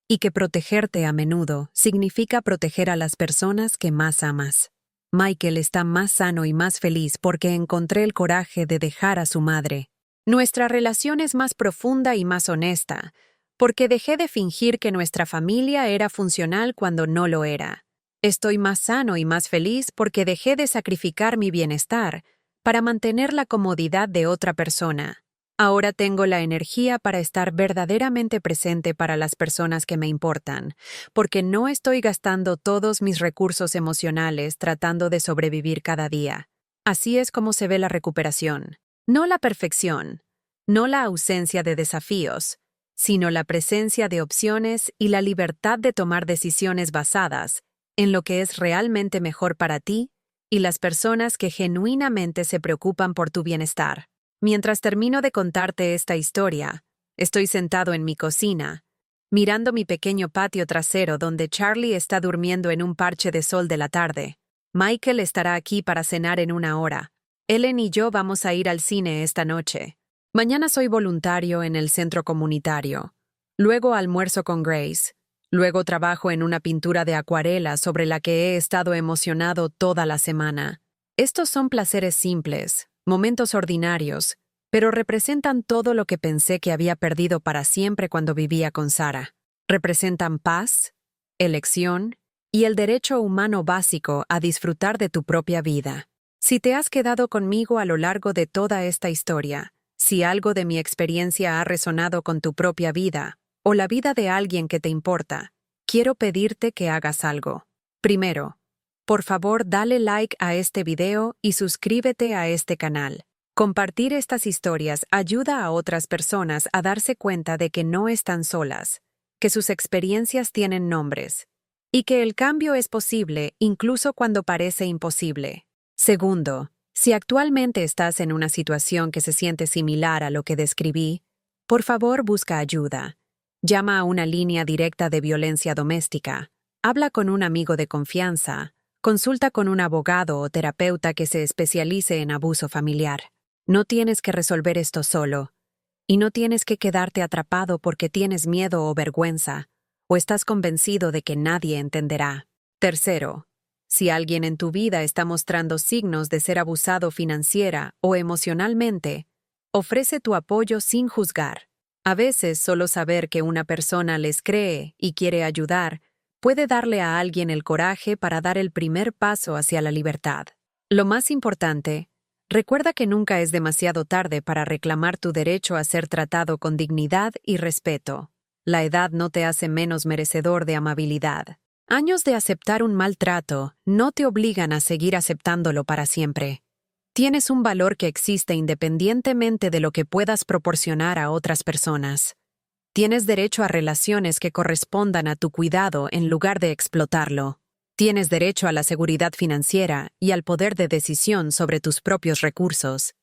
y que protegerte a menudo significa proteger a las personas que más amas. Michael está más sano y más feliz porque encontré el coraje de dejar a su madre. Nuestra relación es más profunda y más honesta, porque dejé de fingir que nuestra familia era funcional cuando no lo era. Estoy más sano y más feliz porque dejé de sacrificar mi bienestar para mantener la comodidad de otra persona. Ahora tengo la energía para estar verdaderamente presente para las personas que me importan, porque no estoy gastando todos mis recursos emocionales tratando de sobrevivir cada día. Así es como se ve la recuperación. No la perfección, no la ausencia de desafíos, sino la presencia de opciones y la libertad de tomar decisiones basadas en lo que es realmente mejor para ti y las personas que genuinamente se preocupan por tu bienestar. Mientras termino de contarte esta historia, estoy sentado en mi cocina, mirando mi pequeño patio trasero donde Charlie está durmiendo en un parche de sol de la tarde. Michael estará aquí para cenar en una hora. Ellen y yo vamos a ir al cine esta noche. Mañana soy voluntario en el centro comunitario. Luego almuerzo con Grace. Luego trabajo en una pintura de acuarela sobre la que he estado emocionado toda la semana. Estos son placeres simples, momentos ordinarios, pero representan todo lo que pensé que había perdido para siempre cuando vivía con Sarah. Representan paz, elección y el derecho humano básico a disfrutar de tu propia vida. Si te has quedado conmigo a lo largo de toda esta historia, si algo de mi experiencia ha resonado con tu propia vida o la vida de alguien que te importa, quiero pedirte que hagas algo. Primero, por favor, dale like a este video y suscríbete a este canal. Compartir estas historias ayuda a otras personas a darse cuenta de que no están solas, que sus experiencias tienen nombres, y que el cambio es posible incluso cuando parece imposible. Segundo, si actualmente estás en una situación que se siente similar a lo que describí, por favor busca ayuda. Llama a una línea directa de violencia doméstica, habla con un amigo de confianza, consulta con un abogado o terapeuta que se especialice en abuso familiar. No tienes que resolver esto solo, y no tienes que quedarte atrapado porque tienes miedo o vergüenza, o estás convencido de que nadie entenderá. Tercero, si alguien en tu vida está mostrando signos de ser abusado financiera o emocionalmente, ofrece tu apoyo sin juzgar. A veces solo saber que una persona les cree y quiere ayudar puede darle a alguien el coraje para dar el primer paso hacia la libertad. Lo más importante, recuerda que nunca es demasiado tarde para reclamar tu derecho a ser tratado con dignidad y respeto. La edad no te hace menos merecedor de amabilidad. Años de aceptar un maltrato no te obligan a seguir aceptándolo para siempre. Tienes un valor que existe independientemente de lo que puedas proporcionar a otras personas. Tienes derecho a relaciones que correspondan a tu cuidado en lugar de explotarlo. Tienes derecho a la seguridad financiera y al poder de decisión sobre tus propios recursos.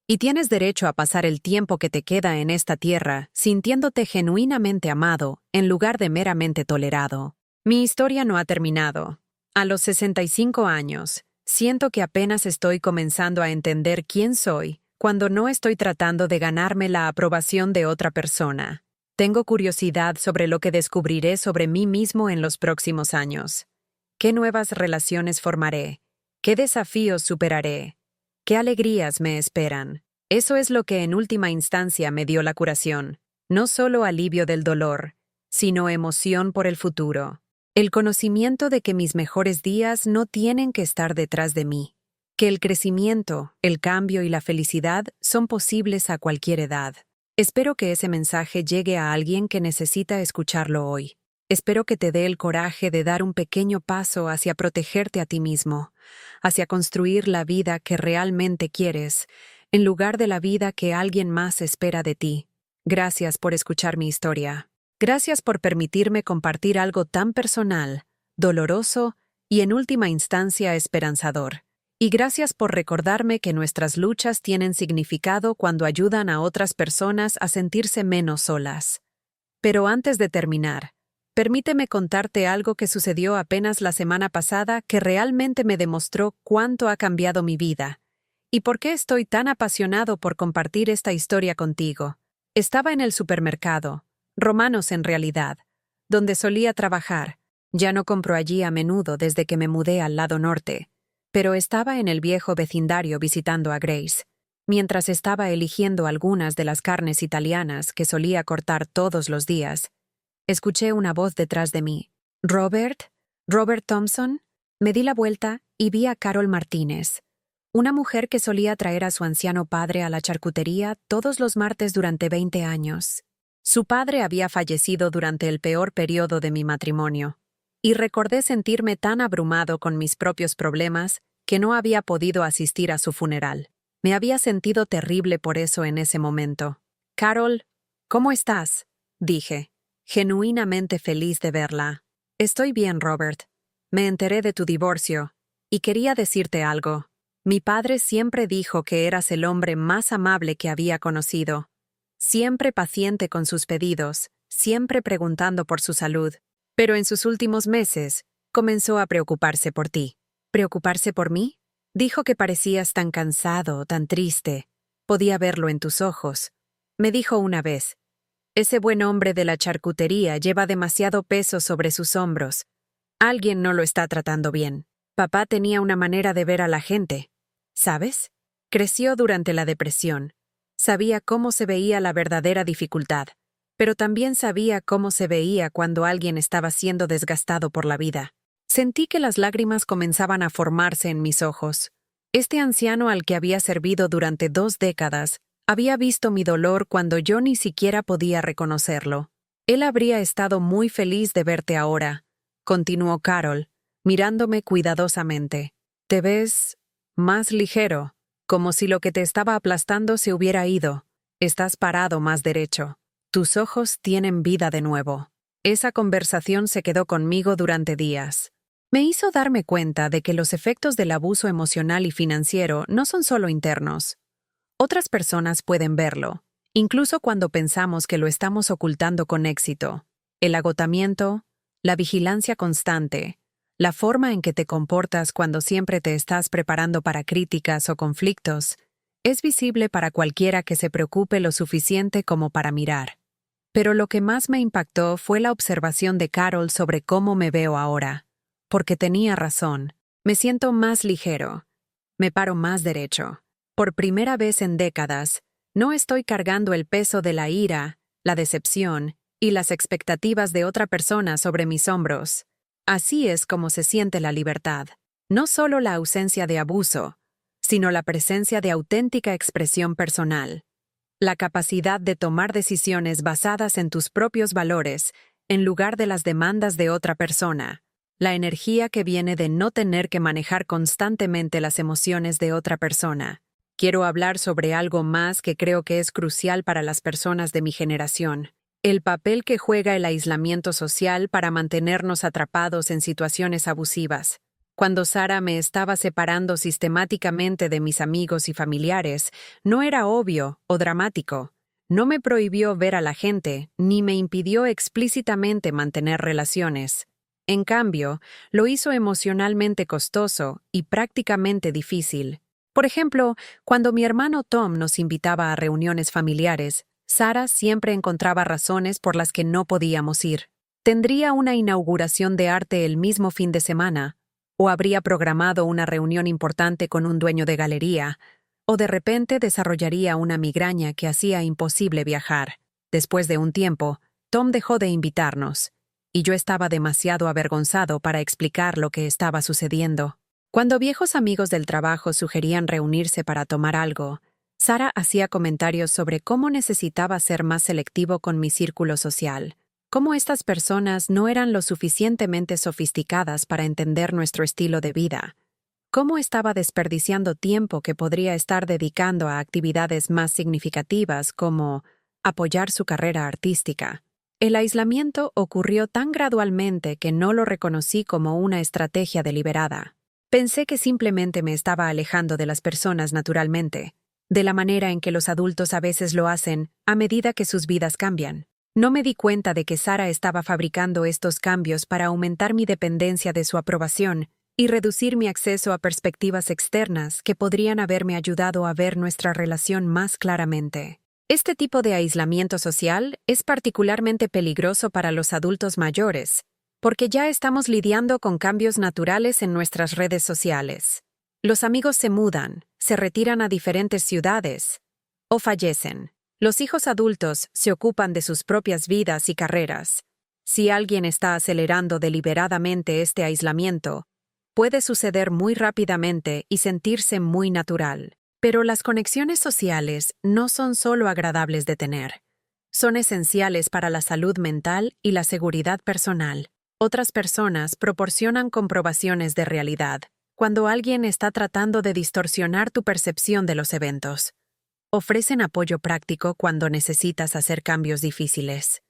Y tienes derecho a pasar el tiempo que te queda en esta tierra sintiéndote genuinamente amado en lugar de meramente tolerado. Mi historia no ha terminado. A los 65 años, siento que apenas estoy comenzando a entender quién soy cuando no estoy tratando de ganarme la aprobación de otra persona. Tengo curiosidad sobre lo que descubriré sobre mí mismo en los próximos años. ¿Qué nuevas relaciones formaré? ¿Qué desafíos superaré? ¿Qué alegrías me esperan? Eso es lo que en última instancia me dio la curación. No solo alivio del dolor, sino emoción por el futuro. El conocimiento de que mis mejores días no tienen que estar detrás de mí, que el crecimiento, el cambio y la felicidad son posibles a cualquier edad. Espero que ese mensaje llegue a alguien que necesita escucharlo hoy. Espero que te dé el coraje de dar un pequeño paso hacia protegerte a ti mismo, hacia construir la vida que realmente quieres, en lugar de la vida que alguien más espera de ti. Gracias por escuchar mi historia. Gracias por permitirme compartir algo tan personal, doloroso y en última instancia esperanzador. Y gracias por recordarme que nuestras luchas tienen significado cuando ayudan a otras personas a sentirse menos solas. Pero antes de terminar, permíteme contarte algo que sucedió apenas la semana pasada que realmente me demostró cuánto ha cambiado mi vida y por qué estoy tan apasionado por compartir esta historia contigo. Estaba en el supermercado, Romanos en realidad, donde solía trabajar. Ya no compro allí a menudo desde que me mudé al lado norte, pero estaba en el viejo vecindario visitando a Grace. Mientras estaba eligiendo algunas de las carnes italianas que solía cortar todos los días, escuché una voz detrás de mí. «¿Robert? ¿Robert Thompson?» Me di la vuelta y vi a Carol Martínez, una mujer que solía traer a su anciano padre a la charcutería todos los martes durante 20 años. Su padre había fallecido durante el peor periodo de mi matrimonio, y recordé sentirme tan abrumado con mis propios problemas que no había podido asistir a su funeral. Me había sentido terrible por eso en ese momento. «Carol, ¿cómo estás?», dije, genuinamente feliz de verla. «Estoy bien, Robert. Me enteré de tu divorcio, y quería decirte algo. Mi padre siempre dijo que eras el hombre más amable que había conocido. Siempre paciente con sus pedidos, siempre preguntando por su salud. Pero en sus últimos meses, comenzó a preocuparse por ti». «¿Preocuparse por mí?». Dijo que parecías tan cansado, tan triste. Podía verlo en tus ojos. Me dijo una vez: «Ese buen hombre de la charcutería lleva demasiado peso sobre sus hombros. Alguien no lo está tratando bien». Papá tenía una manera de ver a la gente, ¿sabes? Creció durante la depresión. Sabía cómo se veía la verdadera dificultad, pero también sabía cómo se veía cuando alguien estaba siendo desgastado por la vida. Sentí que las lágrimas comenzaban a formarse en mis ojos. Este anciano al que había servido durante 2 décadas había visto mi dolor cuando yo ni siquiera podía reconocerlo. Él habría estado muy feliz de verte ahora, continuó Carol, mirándome cuidadosamente. «Te ves más ligero, como si lo que te estaba aplastando se hubiera ido. Estás parado más derecho. Tus ojos tienen vida de nuevo». Esa conversación se quedó conmigo durante días. Me hizo darme cuenta de que los efectos del abuso emocional y financiero no son solo internos. Otras personas pueden verlo, incluso cuando pensamos que lo estamos ocultando con éxito. El agotamiento, la vigilancia constante, la forma en que te comportas cuando siempre te estás preparando para críticas o conflictos, es visible para cualquiera que se preocupe lo suficiente como para mirar. Pero lo que más me impactó fue la observación de Carol sobre cómo me veo ahora. Porque tenía razón. Me siento más ligero. Me paro más derecho. Por primera vez en décadas, no estoy cargando el peso de la ira, la decepción y las expectativas de otra persona sobre mis hombros. Así es como se siente la libertad. No solo la ausencia de abuso, sino la presencia de auténtica expresión personal. La capacidad de tomar decisiones basadas en tus propios valores, en lugar de las demandas de otra persona. La energía que viene de no tener que manejar constantemente las emociones de otra persona. Quiero hablar sobre algo más que creo que es crucial para las personas de mi generación. El papel que juega el aislamiento social para mantenernos atrapados en situaciones abusivas. Cuando Sara me estaba separando sistemáticamente de mis amigos y familiares, no era obvio o dramático. No me prohibió ver a la gente, ni me impidió explícitamente mantener relaciones. En cambio, lo hizo emocionalmente costoso y prácticamente difícil. Por ejemplo, cuando mi hermano Tom nos invitaba a reuniones familiares, Sara siempre encontraba razones por las que no podíamos ir. Tendría una inauguración de arte el mismo fin de semana, o habría programado una reunión importante con un dueño de galería, o de repente desarrollaría una migraña que hacía imposible viajar. Después de un tiempo, Tom dejó de invitarnos, y yo estaba demasiado avergonzado para explicar lo que estaba sucediendo. Cuando viejos amigos del trabajo sugerían reunirse para tomar algo, Sara hacía comentarios sobre cómo necesitaba ser más selectivo con mi círculo social, cómo estas personas no eran lo suficientemente sofisticadas para entender nuestro estilo de vida, cómo estaba desperdiciando tiempo que podría estar dedicando a actividades más significativas como apoyar su carrera artística. El aislamiento ocurrió tan gradualmente que no lo reconocí como una estrategia deliberada. Pensé que simplemente me estaba alejando de las personas naturalmente, de la manera en que los adultos a veces lo hacen a medida que sus vidas cambian. No me di cuenta de que Sara estaba fabricando estos cambios para aumentar mi dependencia de su aprobación y reducir mi acceso a perspectivas externas que podrían haberme ayudado a ver nuestra relación más claramente. Este tipo de aislamiento social es particularmente peligroso para los adultos mayores, porque ya estamos lidiando con cambios naturales en nuestras redes sociales. Los amigos se mudan, se retiran a diferentes ciudades o fallecen. Los hijos adultos se ocupan de sus propias vidas y carreras. Si alguien está acelerando deliberadamente este aislamiento, puede suceder muy rápidamente y sentirse muy natural. Pero las conexiones sociales no son solo agradables de tener. Son esenciales para la salud mental y la seguridad personal. Otras personas proporcionan comprobaciones de realidad cuando alguien está tratando de distorsionar tu percepción de los eventos. Ofrecen apoyo práctico cuando necesitas hacer cambios difíciles.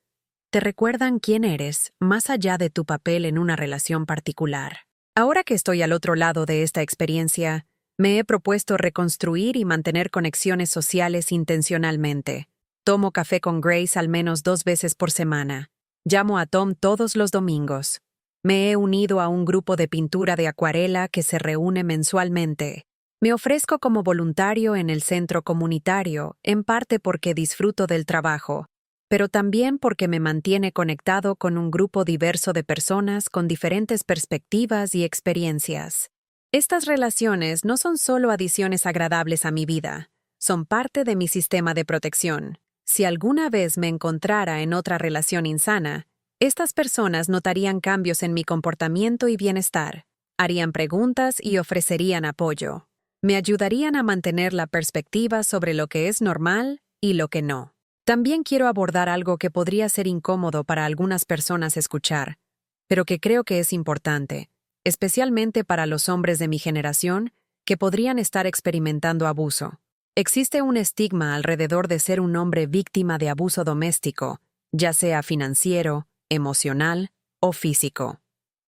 Te recuerdan quién eres más allá de tu papel en una relación particular. Ahora que estoy al otro lado de esta experiencia, me he propuesto reconstruir y mantener conexiones sociales intencionalmente. Tomo café con Grace al menos 2 veces por semana. Llamo a Tom todos los domingos. Me he unido a un grupo de pintura de acuarela que se reúne mensualmente. Me ofrezco como voluntario en el centro comunitario, en parte porque disfruto del trabajo, pero también porque me mantiene conectado con un grupo diverso de personas con diferentes perspectivas y experiencias. Estas relaciones no son solo adiciones agradables a mi vida, son parte de mi sistema de protección. Si alguna vez me encontrara en otra relación insana, estas personas notarían cambios en mi comportamiento y bienestar, harían preguntas y ofrecerían apoyo. Me ayudarían a mantener la perspectiva sobre lo que es normal y lo que no. También quiero abordar algo que podría ser incómodo para algunas personas escuchar, pero que creo que es importante, especialmente para los hombres de mi generación que podrían estar experimentando abuso. Existe un estigma alrededor de ser un hombre víctima de abuso doméstico, ya sea financiero, emocional o físico.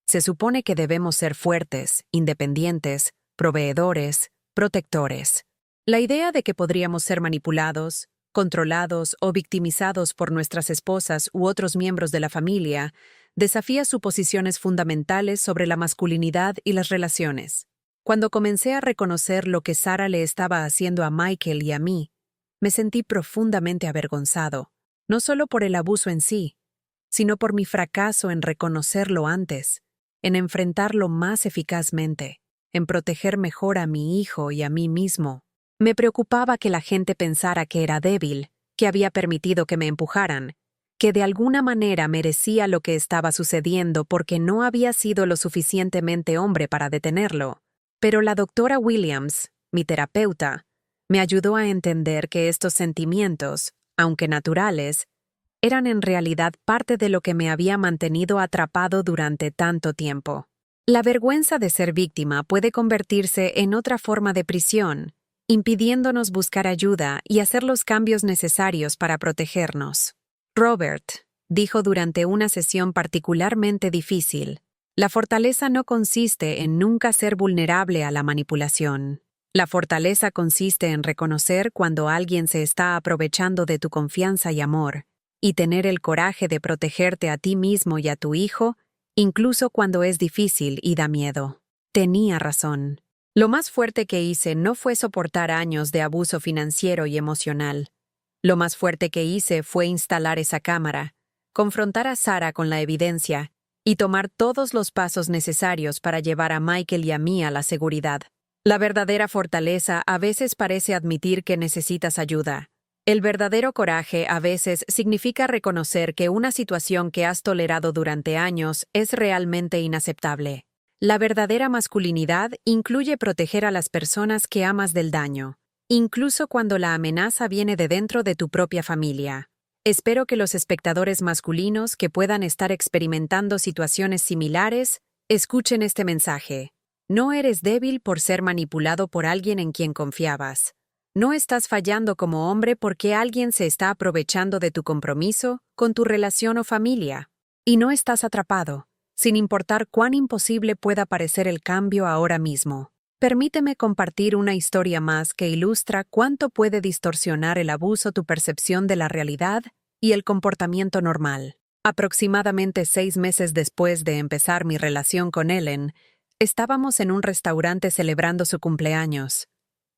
Se supone que debemos ser fuertes, independientes, proveedores, protectores. La idea de que podríamos ser manipulados, controlados o victimizados por nuestras esposas u otros miembros de la familia desafía suposiciones fundamentales sobre la masculinidad y las relaciones. Cuando comencé a reconocer lo que Sara le estaba haciendo a Michael y a mí, me sentí profundamente avergonzado, no solo por el abuso en sí, sino por mi fracaso en reconocerlo antes, en enfrentarlo más eficazmente, en proteger mejor a mi hijo y a mí mismo. Me preocupaba que la gente pensara que era débil, que había permitido que me empujaran, que de alguna manera merecía lo que estaba sucediendo porque no había sido lo suficientemente hombre para detenerlo. Pero la doctora Williams, mi terapeuta, me ayudó a entender que estos sentimientos, aunque naturales, eran en realidad parte de lo que me había mantenido atrapado durante tanto tiempo. La vergüenza de ser víctima puede convertirse en otra forma de prisión, impidiéndonos buscar ayuda y hacer los cambios necesarios para protegernos. Robert dijo durante una sesión particularmente difícil: la fortaleza no consiste en nunca ser vulnerable a la manipulación. La fortaleza consiste en reconocer cuando alguien se está aprovechando de tu confianza y amor, y tener el coraje de protegerte a ti mismo y a tu hijo, incluso cuando es difícil y da miedo. Tenía razón. Lo más fuerte que hice no fue soportar años de abuso financiero y emocional. Lo más fuerte que hice fue instalar esa cámara, confrontar a Sara con la evidencia y tomar todos los pasos necesarios para llevar a Michael y a mí a la seguridad. La verdadera fortaleza a veces parece admitir que necesitas ayuda, El verdadero coraje a veces significa reconocer que una situación que has tolerado durante años es realmente inaceptable. La verdadera masculinidad incluye proteger a las personas que amas del daño, incluso cuando la amenaza viene de dentro de tu propia familia. Espero que los espectadores masculinos que puedan estar experimentando situaciones similares escuchen este mensaje. No eres débil por ser manipulado por alguien en quien confiabas. No estás fallando como hombre porque alguien se está aprovechando de tu compromiso con tu relación o familia. Y no estás atrapado, sin importar cuán imposible pueda parecer el cambio ahora mismo. Permíteme compartir una historia más que ilustra cuánto puede distorsionar el abuso tu percepción de la realidad y el comportamiento normal. Aproximadamente 6 meses después de empezar mi relación con Ellen, estábamos en un restaurante celebrando su cumpleaños.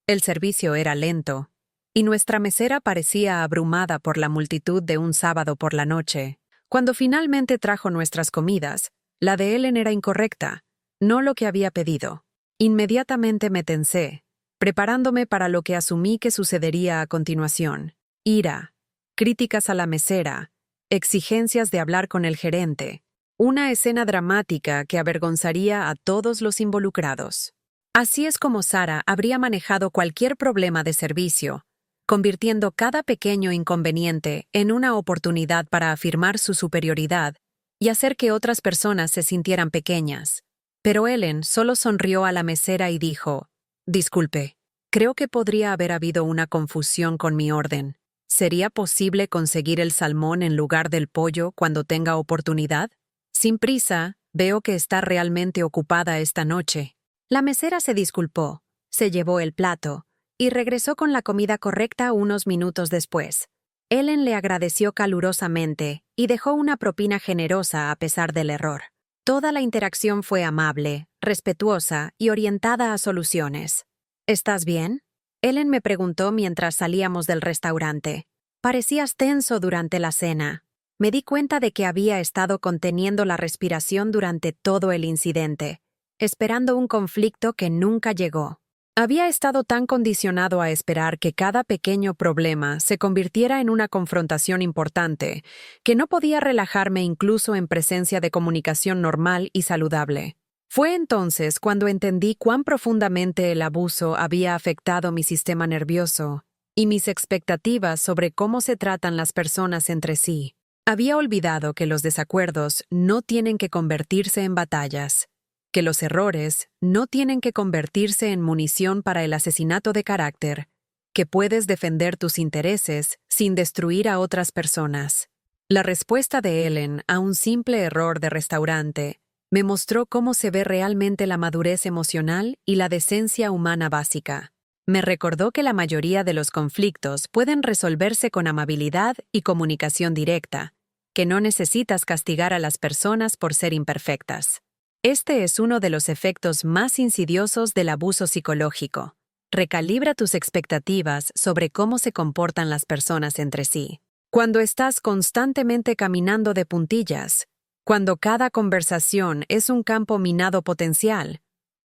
El servicio era lento, y nuestra mesera parecía abrumada por la multitud de un sábado por la noche. Cuando finalmente trajo nuestras comidas, la de Ellen era incorrecta, no lo que había pedido. Inmediatamente me tensé, preparándome para lo que asumí que sucedería a continuación. Ira, críticas a la mesera, exigencias de hablar con el gerente, una escena dramática que avergonzaría a todos los involucrados. Así es como Sarah habría manejado cualquier problema de servicio, convirtiendo cada pequeño inconveniente en una oportunidad para afirmar su superioridad y hacer que otras personas se sintieran pequeñas. Pero Ellen solo sonrió a la mesera y dijo, «Disculpe, creo que podría haber habido una confusión con mi orden. ¿Sería posible conseguir el salmón en lugar del pollo cuando tenga oportunidad? Sin prisa, veo que está realmente ocupada esta noche». La mesera se disculpó, se llevó el plato y regresó con la comida correcta unos minutos después. Ellen le agradeció calurosamente y dejó una propina generosa a pesar del error. Toda la interacción fue amable, respetuosa y orientada a soluciones. ¿Estás bien?, Ellen me preguntó mientras salíamos del restaurante. Parecías tenso durante la cena. Me di cuenta de que había estado conteniendo la respiración durante todo el incidente, esperando un conflicto que nunca llegó. Había estado tan condicionado a esperar que cada pequeño problema se convirtiera en una confrontación importante, que no podía relajarme incluso en presencia de comunicación normal y saludable. Fue entonces cuando entendí cuán profundamente el abuso había afectado mi sistema nervioso y mis expectativas sobre cómo se tratan las personas entre sí. Había olvidado que los desacuerdos no tienen que convertirse en batallas, que los errores no tienen que convertirse en munición para el asesinato de carácter, que puedes defender tus intereses sin destruir a otras personas. La respuesta de Ellen a un simple error de restaurante me mostró cómo se ve realmente la madurez emocional y la decencia humana básica. Me recordó que la mayoría de los conflictos pueden resolverse con amabilidad y comunicación directa, que no necesitas castigar a las personas por ser imperfectas. Este es uno de los efectos más insidiosos del abuso psicológico. Recalibra tus expectativas sobre cómo se comportan las personas entre sí. Cuando estás constantemente caminando de puntillas, cuando cada conversación es un campo minado potencial,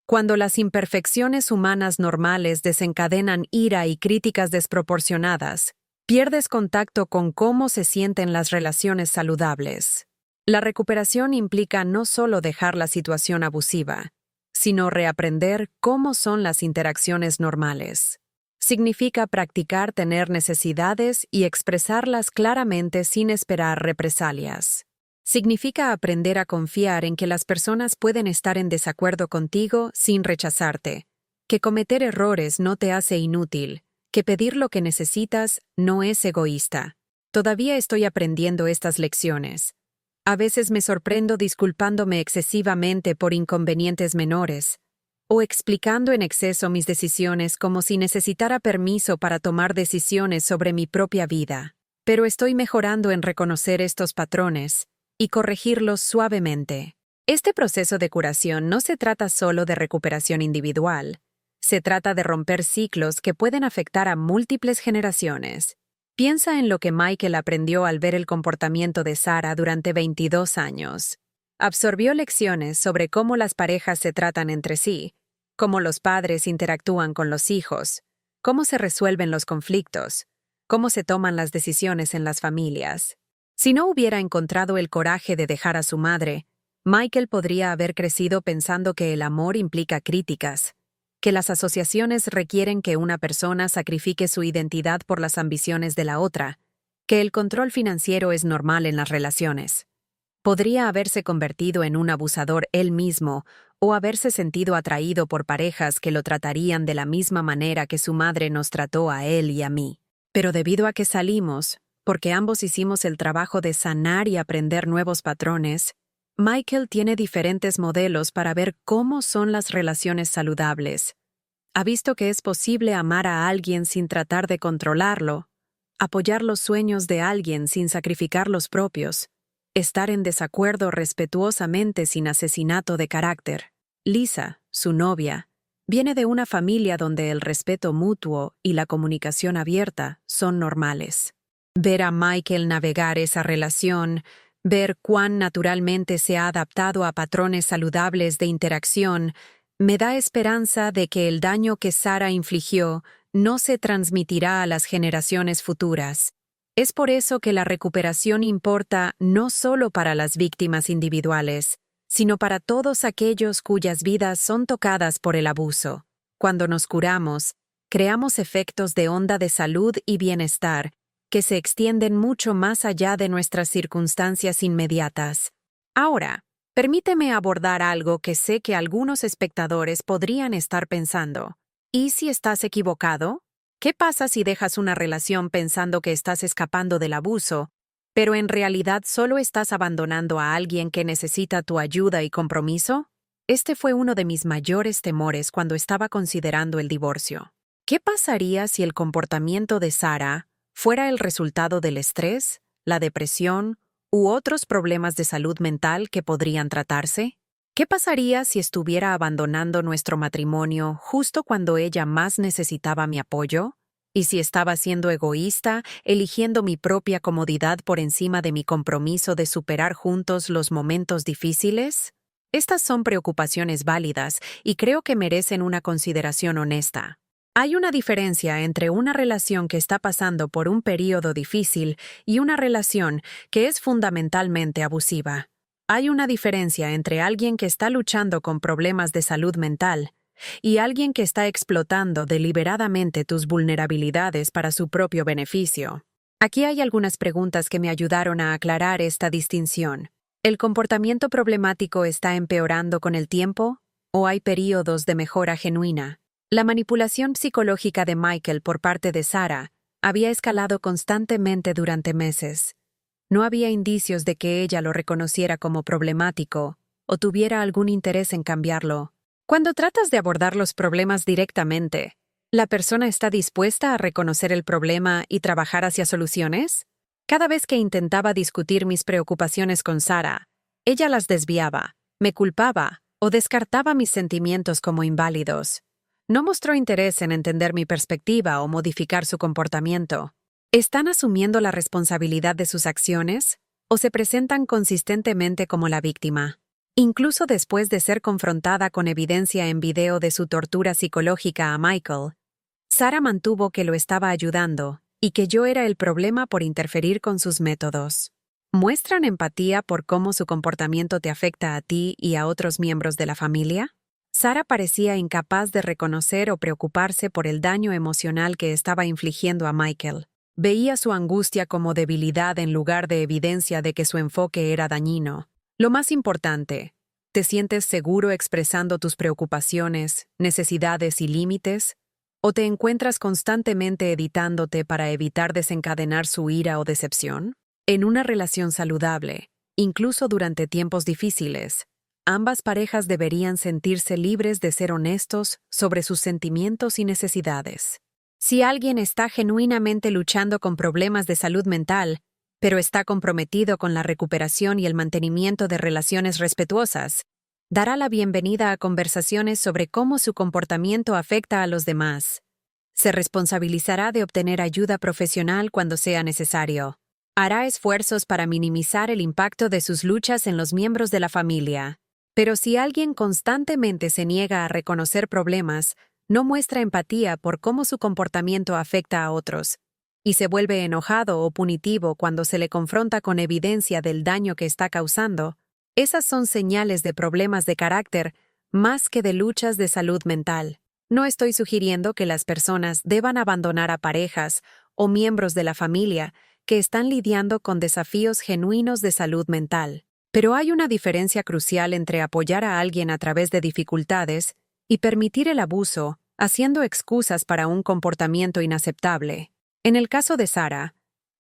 cuando las imperfecciones humanas normales desencadenan ira y críticas desproporcionadas, pierdes contacto con cómo se sienten las relaciones saludables. La recuperación implica no solo dejar la situación abusiva, sino reaprender cómo son las interacciones normales. Significa practicar tener necesidades y expresarlas claramente sin esperar represalias. Significa aprender a confiar en que las personas pueden estar en desacuerdo contigo sin rechazarte, que cometer errores no te hace inútil, que pedir lo que necesitas no es egoísta. Todavía estoy aprendiendo estas lecciones. A veces me sorprendo disculpándome excesivamente por inconvenientes menores, o explicando en exceso mis decisiones como si necesitara permiso para tomar decisiones sobre mi propia vida. Pero estoy mejorando en reconocer estos patrones y corregirlos suavemente. Este proceso de curación no se trata solo de recuperación individual, se trata de romper ciclos que pueden afectar a múltiples generaciones. Piensa en lo que Michael aprendió al ver el comportamiento de Sarah durante 22 años. Absorbió lecciones sobre cómo las parejas se tratan entre sí, cómo los padres interactúan con los hijos, cómo se resuelven los conflictos, cómo se toman las decisiones en las familias. Si no hubiera encontrado el coraje de dejar a su madre, Michael podría haber crecido pensando que el amor implica críticas, que las asociaciones requieren que una persona sacrifique su identidad por las ambiciones de la otra, que el control financiero es normal en las relaciones. Podría haberse convertido en un abusador él mismo o haberse sentido atraído por parejas que lo tratarían de la misma manera que su madre nos trató a él y a mí. Pero debido a que salimos, porque ambos hicimos el trabajo de sanar y aprender nuevos patrones, Michael tiene diferentes modelos para ver cómo son las relaciones saludables. Ha visto que es posible amar a alguien sin tratar de controlarlo, apoyar los sueños de alguien sin sacrificar los propios, estar en desacuerdo respetuosamente sin asesinato de carácter. Lisa, su novia, viene de una familia donde el respeto mutuo y la comunicación abierta son normales. Ver a Michael navegar esa relación, ver cuán naturalmente se ha adaptado a patrones saludables de interacción, me da esperanza de que el daño que Sarah infligió no se transmitirá a las generaciones futuras. Es por eso que la recuperación importa no solo para las víctimas individuales, sino para todos aquellos cuyas vidas son tocadas por el abuso. Cuando nos curamos, creamos efectos de onda de salud y bienestar que se extienden mucho más allá de nuestras circunstancias inmediatas. Ahora, permíteme abordar algo que sé que algunos espectadores podrían estar pensando. ¿Y si estás equivocado? ¿Qué pasa si dejas una relación pensando que estás escapando del abuso, pero en realidad solo estás abandonando a alguien que necesita tu ayuda y compromiso? Este fue uno de mis mayores temores cuando estaba considerando el divorcio. ¿Qué pasaría si el comportamiento de Sarah fuera el resultado del estrés, la depresión u otros problemas de salud mental que podrían tratarse? ¿Qué pasaría si estuviera abandonando nuestro matrimonio justo cuando ella más necesitaba mi apoyo? ¿Y si estaba siendo egoísta, eligiendo mi propia comodidad por encima de mi compromiso de superar juntos los momentos difíciles? Estas son preocupaciones válidas y creo que merecen una consideración honesta. Hay una diferencia entre una relación que está pasando por un período difícil y una relación que es fundamentalmente abusiva. Hay una diferencia entre alguien que está luchando con problemas de salud mental y alguien que está explotando deliberadamente tus vulnerabilidades para su propio beneficio. Aquí hay algunas preguntas que me ayudaron a aclarar esta distinción. ¿El comportamiento problemático está empeorando con el tiempo o hay períodos de mejora genuina? La manipulación psicológica de Michael por parte de Sarah había escalado constantemente durante meses. No había indicios de que ella lo reconociera como problemático o tuviera algún interés en cambiarlo. Cuando tratas de abordar los problemas directamente, ¿la persona está dispuesta a reconocer el problema y trabajar hacia soluciones? Cada vez que intentaba discutir mis preocupaciones con Sarah, ella las desviaba, me culpaba o descartaba mis sentimientos como inválidos. No mostró interés en entender mi perspectiva o modificar su comportamiento. ¿Están asumiendo la responsabilidad de sus acciones o se presentan consistentemente como la víctima? Incluso después de ser confrontada con evidencia en video de su tortura psicológica a Michael, Sarah mantuvo que lo estaba ayudando y que yo era el problema por interferir con sus métodos. ¿Muestran empatía por cómo su comportamiento te afecta a ti y a otros miembros de la familia? Sarah parecía incapaz de reconocer o preocuparse por el daño emocional que estaba infligiendo a Michael. Veía su angustia como debilidad en lugar de evidencia de que su enfoque era dañino. Lo más importante, ¿te sientes seguro expresando tus preocupaciones, necesidades y límites? ¿O te encuentras constantemente editándote para evitar desencadenar su ira o decepción? En una relación saludable, incluso durante tiempos difíciles, ambas parejas deberían sentirse libres de ser honestos sobre sus sentimientos y necesidades. Si alguien está genuinamente luchando con problemas de salud mental, pero está comprometido con la recuperación y el mantenimiento de relaciones respetuosas, dará la bienvenida a conversaciones sobre cómo su comportamiento afecta a los demás. Se responsabilizará de obtener ayuda profesional cuando sea necesario. Hará esfuerzos para minimizar el impacto de sus luchas en los miembros de la familia. Pero si alguien constantemente se niega a reconocer problemas, no muestra empatía por cómo su comportamiento afecta a otros, y se vuelve enojado o punitivo cuando se le confronta con evidencia del daño que está causando, esas son señales de problemas de carácter más que de luchas de salud mental. No estoy sugiriendo que las personas deban abandonar a parejas o miembros de la familia que están lidiando con desafíos genuinos de salud mental. Pero hay una diferencia crucial entre apoyar a alguien a través de dificultades y permitir el abuso, haciendo excusas para un comportamiento inaceptable. En el caso de Sarah,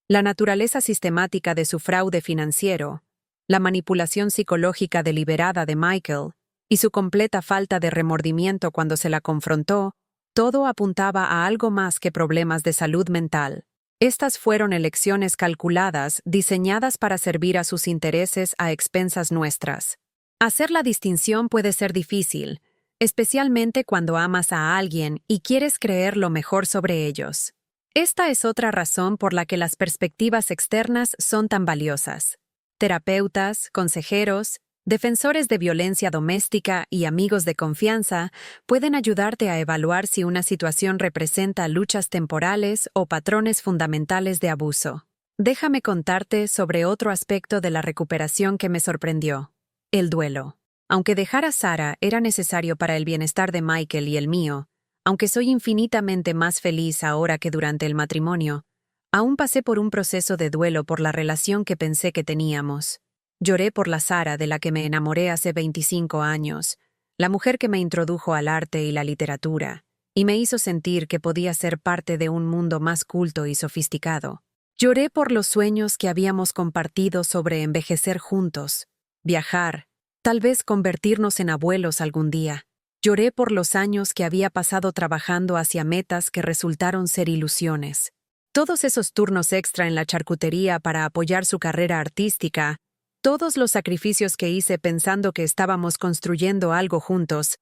la naturaleza sistemática de su fraude financiero, la manipulación psicológica deliberada de Michael y su completa falta de remordimiento cuando se la confrontó, todo apuntaba a algo más que problemas de salud mental. Estas fueron elecciones calculadas, diseñadas para servir a sus intereses a expensas nuestras. Hacer la distinción puede ser difícil, especialmente cuando amas a alguien y quieres creer lo mejor sobre ellos. Esta es otra razón por la que las perspectivas externas son tan valiosas. Terapeutas, consejeros, defensores de violencia doméstica y amigos de confianza pueden ayudarte a evaluar si una situación representa luchas temporales o patrones fundamentales de abuso. Déjame contarte sobre otro aspecto de la recuperación que me sorprendió: el duelo. Aunque dejar a Sarah era necesario para el bienestar de Michael y el mío, aunque soy infinitamente más feliz ahora que durante el matrimonio, aún pasé por un proceso de duelo por la relación que pensé que teníamos. Lloré por la Sarah de la que me enamoré hace 25 años, la mujer que me introdujo al arte y la literatura, y me hizo sentir que podía ser parte de un mundo más culto y sofisticado. Lloré por los sueños que habíamos compartido sobre envejecer juntos, viajar, tal vez convertirnos en abuelos algún día. Lloré por los años que había pasado trabajando hacia metas que resultaron ser ilusiones. Todos esos turnos extra en la charcutería para apoyar su carrera artística, todos los sacrificios que hice pensando que estábamos construyendo algo juntos,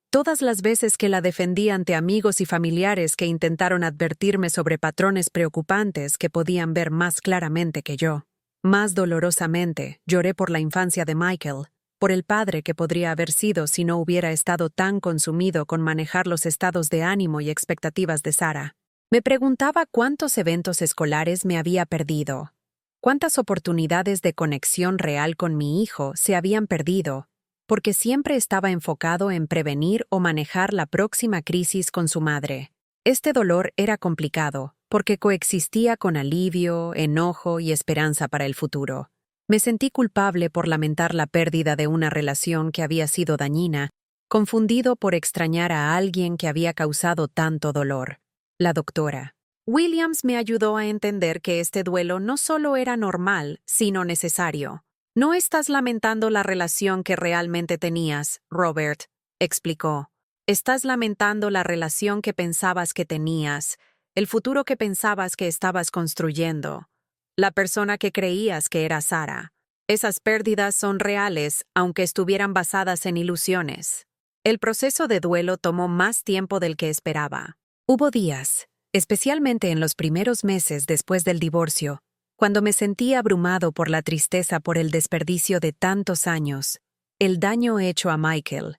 todas las veces que la defendí ante amigos y familiares que intentaron advertirme sobre patrones preocupantes que podían ver más claramente que yo. Más dolorosamente, lloré por la infancia de Michael, por el padre que podría haber sido si no hubiera estado tan consumido con manejar los estados de ánimo y expectativas de Sarah. Me preguntaba cuántos eventos escolares me había perdido, cuántas oportunidades de conexión real con mi hijo se habían perdido, porque siempre estaba enfocado en prevenir o manejar la próxima crisis con su madre. Este dolor era complicado, porque coexistía con alivio, enojo y esperanza para el futuro. Me sentí culpable por lamentar la pérdida de una relación que había sido dañina, confundido por extrañar a alguien que había causado tanto dolor. La doctora Williams me ayudó a entender que este duelo no solo era normal, sino necesario. No estás lamentando la relación que realmente tenías, Robert, explicó. Estás lamentando la relación que pensabas que tenías, el futuro que pensabas que estabas construyendo, la persona que creías que era Sarah. Esas pérdidas son reales, aunque estuvieran basadas en ilusiones. El proceso de duelo tomó más tiempo del que esperaba. Hubo días, especialmente en los primeros meses después del divorcio, cuando me sentí abrumado por la tristeza por el desperdicio de tantos años, el daño hecho a Michael,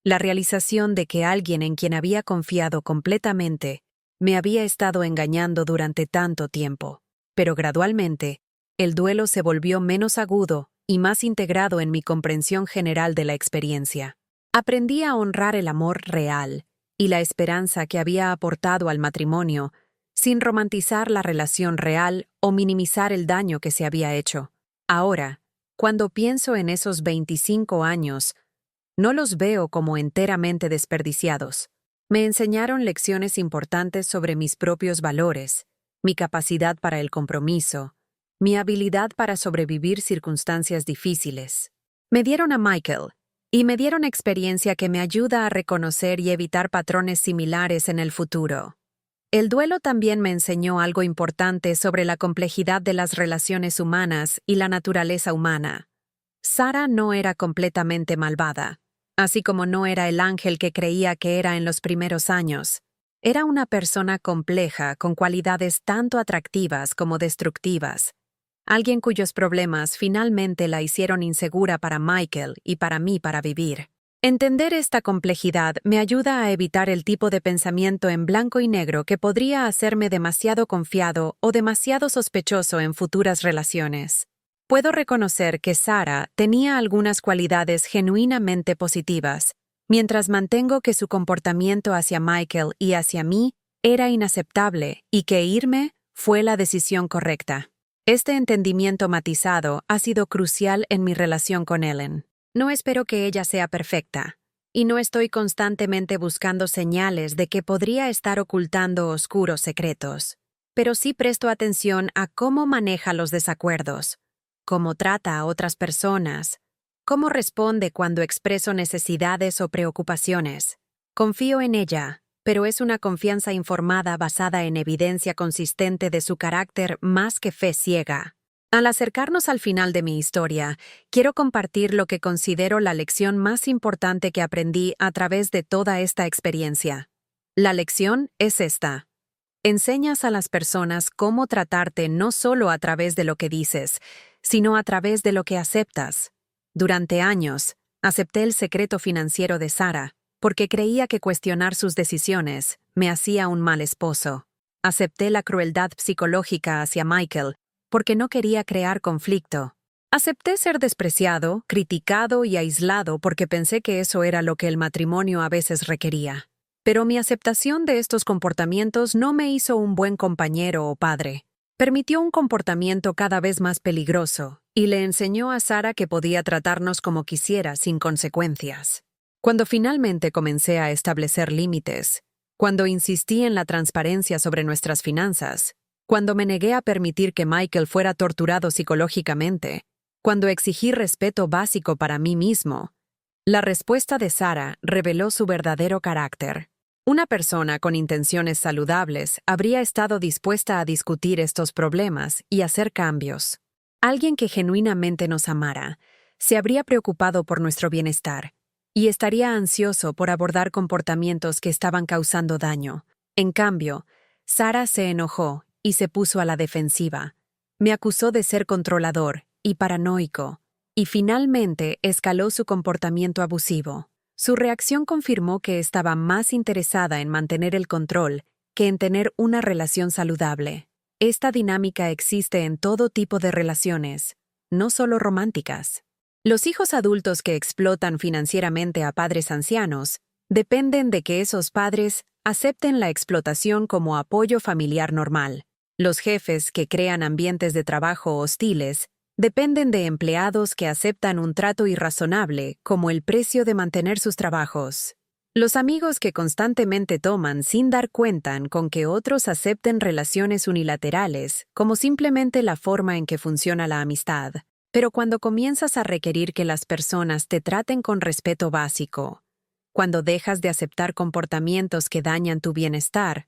la realización de que alguien en quien había confiado completamente me había estado engañando durante tanto tiempo. Pero gradualmente, el duelo se volvió menos agudo y más integrado en mi comprensión general de la experiencia. Aprendí a honrar el amor real y la esperanza que había aportado al matrimonio, sin romantizar la relación real o minimizar el daño que se había hecho. Ahora, cuando pienso en esos 25 años, no los veo como enteramente desperdiciados. Me enseñaron lecciones importantes sobre mis propios valores, mi capacidad para el compromiso, mi habilidad para sobrevivir circunstancias difíciles. Me dieron a Michael, y me dieron experiencia que me ayuda a reconocer y evitar patrones similares en el futuro. El duelo también me enseñó algo importante sobre la complejidad de las relaciones humanas y la naturaleza humana. Sarah no era completamente malvada, así como no era el ángel que creía que era en los primeros años. Era una persona compleja con cualidades tanto atractivas como destructivas. Alguien cuyos problemas finalmente la hicieron insegura para Michael y para mí para vivir. Entender esta complejidad me ayuda a evitar el tipo de pensamiento en blanco y negro que podría hacerme demasiado confiado o demasiado sospechoso en futuras relaciones. Puedo reconocer que Sarah tenía algunas cualidades genuinamente positivas, mientras mantengo que su comportamiento hacia Michael y hacia mí era inaceptable y que irme fue la decisión correcta. Este entendimiento matizado ha sido crucial en mi relación con Ellen. No espero que ella sea perfecta, y no estoy constantemente buscando señales de que podría estar ocultando oscuros secretos, pero sí presto atención a cómo maneja los desacuerdos, cómo trata a otras personas, cómo responde cuando expreso necesidades o preocupaciones. Confío en ella, pero es una confianza informada basada en evidencia consistente de su carácter más que fe ciega. Al acercarnos al final de mi historia, quiero compartir lo que considero la lección más importante que aprendí a través de toda esta experiencia. La lección es esta. Enseñas a las personas cómo tratarte no solo a través de lo que dices, sino a través de lo que aceptas. Durante años, acepté el secreto financiero de Sarah, porque creía que cuestionar sus decisiones me hacía un mal esposo. Acepté la crueldad psicológica hacia Michael, porque no quería crear conflicto. Acepté ser despreciado, criticado y aislado porque pensé que eso era lo que el matrimonio a veces requería. Pero mi aceptación de estos comportamientos no me hizo un buen compañero o padre. Permitió un comportamiento cada vez más peligroso y le enseñó a Sarah que podía tratarnos como quisiera sin consecuencias. Cuando finalmente comencé a establecer límites, cuando insistí en la transparencia sobre nuestras finanzas, cuando me negué a permitir que Michael fuera torturado psicológicamente, cuando exigí respeto básico para mí mismo, la respuesta de Sarah reveló su verdadero carácter. Una persona con intenciones saludables habría estado dispuesta a discutir estos problemas y hacer cambios. Alguien que genuinamente nos amara se habría preocupado por nuestro bienestar y estaría ansioso por abordar comportamientos que estaban causando daño. En cambio, Sarah se enojó y se puso a la defensiva. Me acusó de ser controlador y paranoico, y finalmente escaló su comportamiento abusivo. Su reacción confirmó que estaba más interesada en mantener el control que en tener una relación saludable. Esta dinámica existe en todo tipo de relaciones, no solo románticas. Los hijos adultos que explotan financieramente a padres ancianos dependen de que esos padres acepten la explotación como apoyo familiar normal. Los jefes que crean ambientes de trabajo hostiles dependen de empleados que aceptan un trato irrazonable como el precio de mantener sus trabajos. Los amigos que constantemente toman sin dar cuenta con que otros acepten relaciones unilaterales como simplemente la forma en que funciona la amistad. Pero cuando comienzas a requerir que las personas te traten con respeto básico, cuando dejas de aceptar comportamientos que dañan tu bienestar,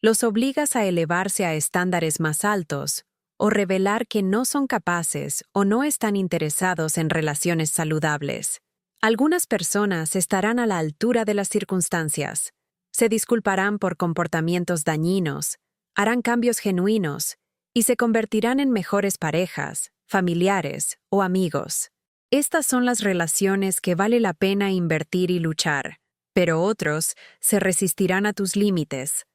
los obligas a elevarse a estándares más altos o revelar que no son capaces o no están interesados en relaciones saludables. Algunas personas estarán a la altura de las circunstancias, se disculparán por comportamientos dañinos, harán cambios genuinos y se convertirán en mejores parejas, familiares o amigos. Estas son las relaciones que vale la pena invertir y luchar, pero otros se resistirán a tus límites,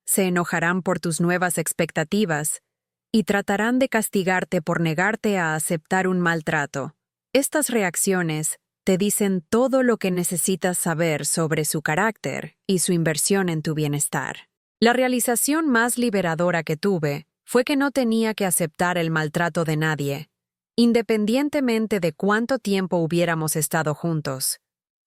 se enojarán por tus nuevas expectativas y tratarán de castigarte por negarte a aceptar un maltrato. Estas reacciones te dicen todo lo que necesitas saber sobre su carácter y su inversión en tu bienestar. La realización más liberadora que tuve fue que no tenía que aceptar el maltrato de nadie, independientemente de cuánto tiempo hubiéramos estado juntos,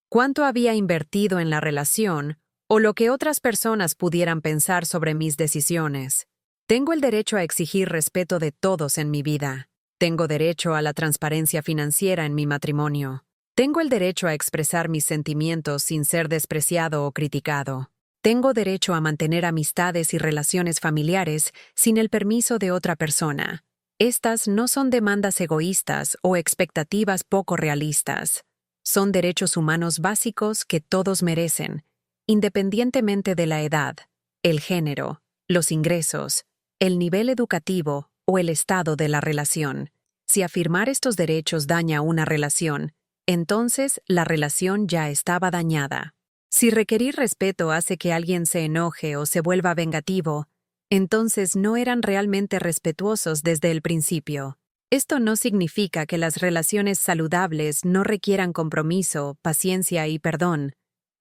cuánto había invertido en la relación o lo que otras personas pudieran pensar sobre mis decisiones. Tengo el derecho a exigir respeto de todos en mi vida. Tengo derecho a la transparencia financiera en mi matrimonio. Tengo el derecho a expresar mis sentimientos sin ser despreciado o criticado. Tengo derecho a mantener amistades y relaciones familiares sin el permiso de otra persona. Estas no son demandas egoístas o expectativas poco realistas. Son derechos humanos básicos que todos merecen, independientemente de la edad, el género, los ingresos, el nivel educativo o el estado de la relación. Si afirmar estos derechos daña una relación, entonces la relación ya estaba dañada. Si requerir respeto hace que alguien se enoje o se vuelva vengativo, entonces no eran realmente respetuosos desde el principio. Esto no significa que las relaciones saludables no requieran compromiso, paciencia y perdón,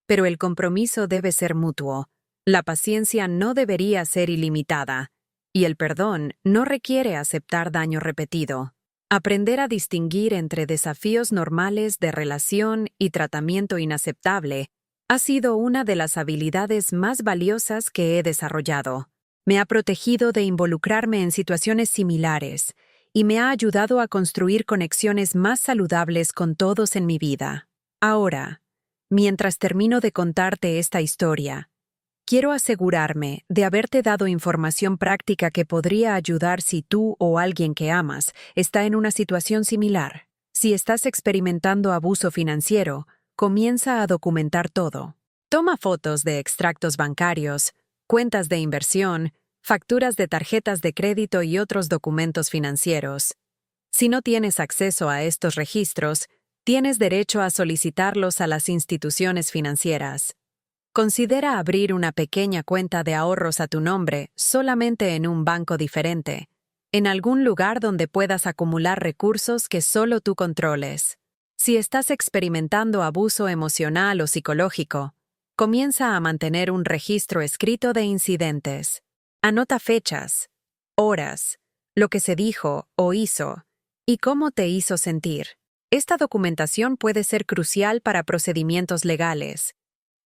pero el compromiso debe ser mutuo. La paciencia no debería ser ilimitada, y el perdón no requiere aceptar daño repetido. Aprender a distinguir entre desafíos normales de relación y tratamiento inaceptable ha sido una de las habilidades más valiosas que he desarrollado. Me ha protegido de involucrarme en situaciones similares y me ha ayudado a construir conexiones más saludables con todos en mi vida. Ahora, mientras termino de contarte esta historia, quiero asegurarme de haberte dado información práctica que podría ayudar si tú o alguien que amas está en una situación similar. Si estás experimentando abuso financiero, comienza a documentar todo. Toma fotos de extractos bancarios, cuentas de inversión, facturas de tarjetas de crédito y otros documentos financieros. Si no tienes acceso a estos registros, tienes derecho a solicitarlos a las instituciones financieras. Considera abrir una pequeña cuenta de ahorros a tu nombre solamente en un banco diferente, en algún lugar donde puedas acumular recursos que solo tú controles. Si estás experimentando abuso emocional o psicológico, comienza a mantener un registro escrito de incidentes. Anota fechas, horas, lo que se dijo o hizo y cómo te hizo sentir. Esta documentación puede ser crucial para procedimientos legales,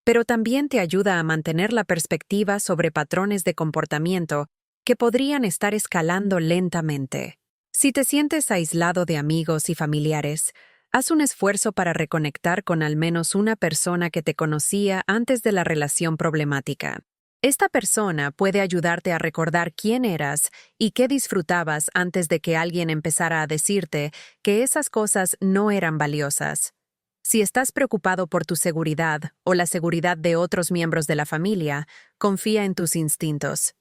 pero también te ayuda a mantener la perspectiva sobre patrones de comportamiento que podrían estar escalando lentamente. Si te sientes aislado de amigos y familiares, haz un esfuerzo para reconectar con al menos una persona que te conocía antes de la relación problemática. Esta persona puede ayudarte a recordar quién eras y qué disfrutabas antes de que alguien empezara a decirte que esas cosas no eran valiosas. Si estás preocupado por tu seguridad o la seguridad de otros miembros de la familia, confía en tus instintos.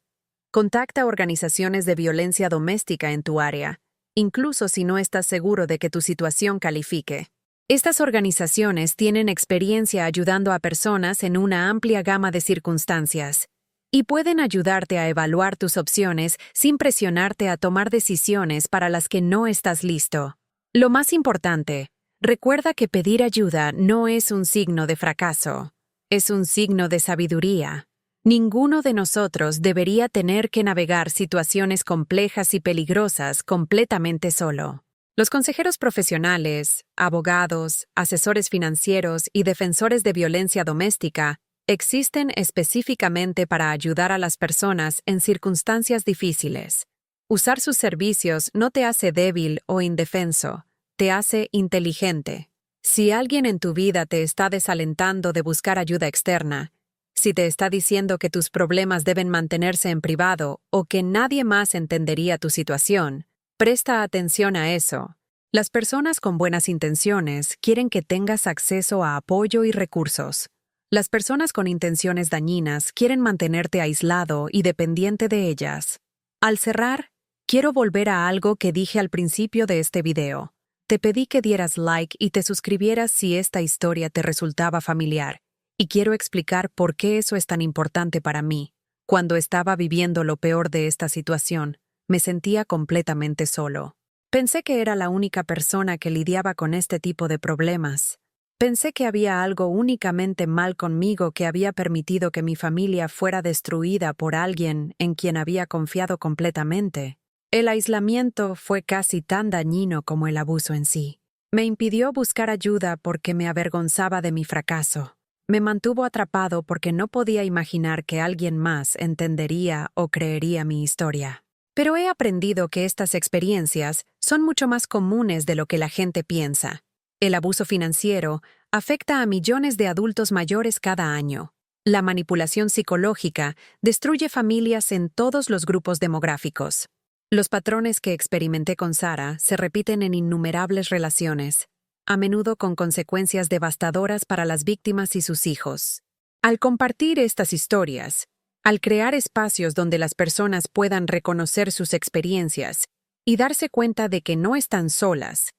Contacta organizaciones de violencia doméstica en tu área, incluso si no estás seguro de que tu situación califique. Estas organizaciones tienen experiencia ayudando a personas en una amplia gama de circunstancias y pueden ayudarte a evaluar tus opciones sin presionarte a tomar decisiones para las que no estás listo. Lo más importante, recuerda que pedir ayuda no es un signo de fracaso, es un signo de sabiduría. Ninguno de nosotros debería tener que navegar situaciones complejas y peligrosas completamente solo. Los consejeros profesionales, abogados, asesores financieros y defensores de violencia doméstica existen específicamente para ayudar a las personas en circunstancias difíciles. Usar sus servicios no te hace débil o indefenso, te hace inteligente. Si alguien en tu vida te está desalentando de buscar ayuda externa, si te está diciendo que tus problemas deben mantenerse en privado o que nadie más entendería tu situación, presta atención a eso. Las personas con buenas intenciones quieren que tengas acceso a apoyo y recursos. Las personas con intenciones dañinas quieren mantenerte aislado y dependiente de ellas. Al cerrar, quiero volver a algo que dije al principio de este video. Te pedí que dieras like y te suscribieras si esta historia te resultaba familiar. Y quiero explicar por qué eso es tan importante para mí. Cuando estaba viviendo lo peor de esta situación, me sentía completamente solo. Pensé que era la única persona que lidiaba con este tipo de problemas. Pensé que había algo únicamente mal conmigo que había permitido que mi familia fuera destruida por alguien en quien había confiado completamente. El aislamiento fue casi tan dañino como el abuso en sí. Me impidió buscar ayuda porque me avergonzaba de mi fracaso. Me mantuvo atrapado porque no podía imaginar que alguien más entendería o creería mi historia. Pero he aprendido que estas experiencias son mucho más comunes de lo que la gente piensa. El abuso financiero afecta a millones de adultos mayores cada año. La manipulación psicológica destruye familias en todos los grupos demográficos. Los patrones que experimenté con Sara se repiten en innumerables relaciones, a menudo con consecuencias devastadoras para las víctimas y sus hijos. Al compartir estas historias, al crear espacios donde las personas puedan reconocer sus experiencias y darse cuenta de que no están solas,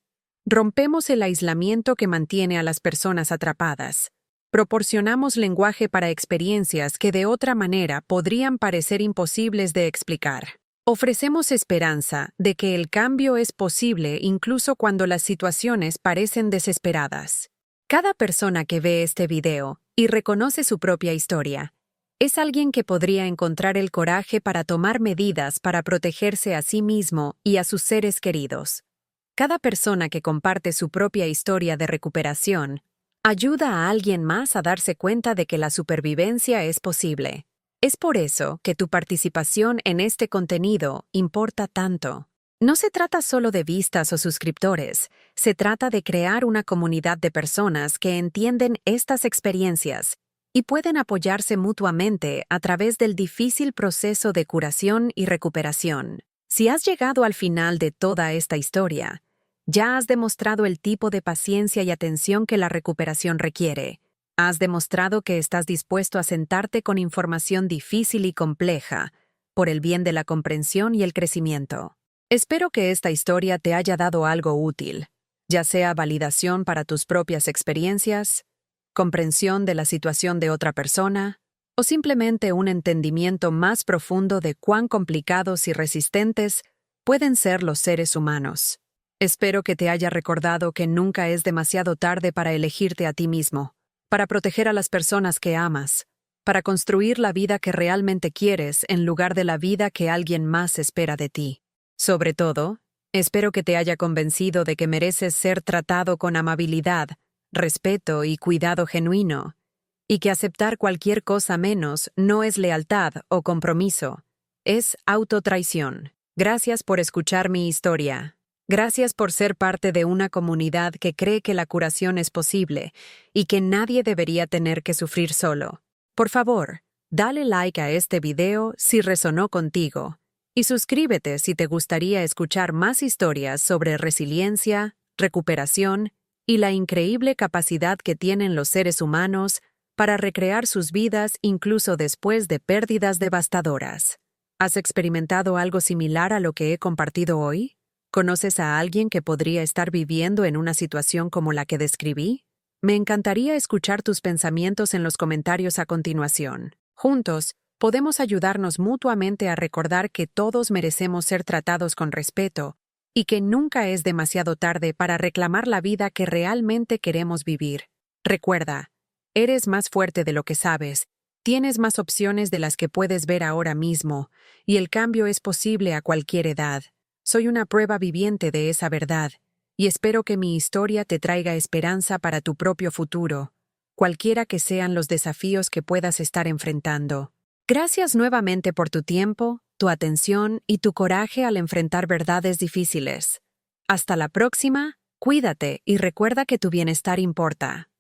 Rompemos el aislamiento que mantiene a las personas atrapadas. Proporcionamos lenguaje para experiencias que de otra manera podrían parecer imposibles de explicar. Ofrecemos esperanza de que el cambio es posible incluso cuando las situaciones parecen desesperadas. Cada persona que ve este video y reconoce su propia historia es alguien que podría encontrar el coraje para tomar medidas para protegerse a sí mismo y a sus seres queridos. Cada persona que comparte su propia historia de recuperación ayuda a alguien más a darse cuenta de que la supervivencia es posible. Es por eso que tu participación en este contenido importa tanto. No se trata solo de vistas o suscriptores, se trata de crear una comunidad de personas que entienden estas experiencias y pueden apoyarse mutuamente a través del difícil proceso de curación y recuperación. Si has llegado al final de toda esta historia, ya has demostrado el tipo de paciencia y atención que la recuperación requiere. Has demostrado que estás dispuesto a sentarte con información difícil y compleja, por el bien de la comprensión y el crecimiento. Espero que esta historia te haya dado algo útil, ya sea validación para tus propias experiencias, comprensión de la situación de otra persona, o simplemente un entendimiento más profundo de cuán complicados y resistentes pueden ser los seres humanos. Espero que te haya recordado que nunca es demasiado tarde para elegirte a ti mismo, para proteger a las personas que amas, para construir la vida que realmente quieres en lugar de la vida que alguien más espera de ti. Sobre todo, espero que te haya convencido de que mereces ser tratado con amabilidad, respeto y cuidado genuino, y que aceptar cualquier cosa menos no es lealtad o compromiso, es autotraición. Gracias por escuchar mi historia. Gracias por ser parte de una comunidad que cree que la curación es posible y que nadie debería tener que sufrir solo. Por favor, dale like a este video si resonó contigo y suscríbete si te gustaría escuchar más historias sobre resiliencia, recuperación y la increíble capacidad que tienen los seres humanos para recrear sus vidas incluso después de pérdidas devastadoras. ¿Has experimentado algo similar a lo que he compartido hoy? ¿Conoces a alguien que podría estar viviendo en una situación como la que describí? Me encantaría escuchar tus pensamientos en los comentarios a continuación. Juntos, podemos ayudarnos mutuamente a recordar que todos merecemos ser tratados con respeto y que nunca es demasiado tarde para reclamar la vida que realmente queremos vivir. Recuerda, eres más fuerte de lo que sabes, tienes más opciones de las que puedes ver ahora mismo, y el cambio es posible a cualquier edad. Soy una prueba viviente de esa verdad, y espero que mi historia te traiga esperanza para tu propio futuro, cualquiera que sean los desafíos que puedas estar enfrentando. Gracias nuevamente por tu tiempo, tu atención y tu coraje al enfrentar verdades difíciles. Hasta la próxima, cuídate y recuerda que tu bienestar importa.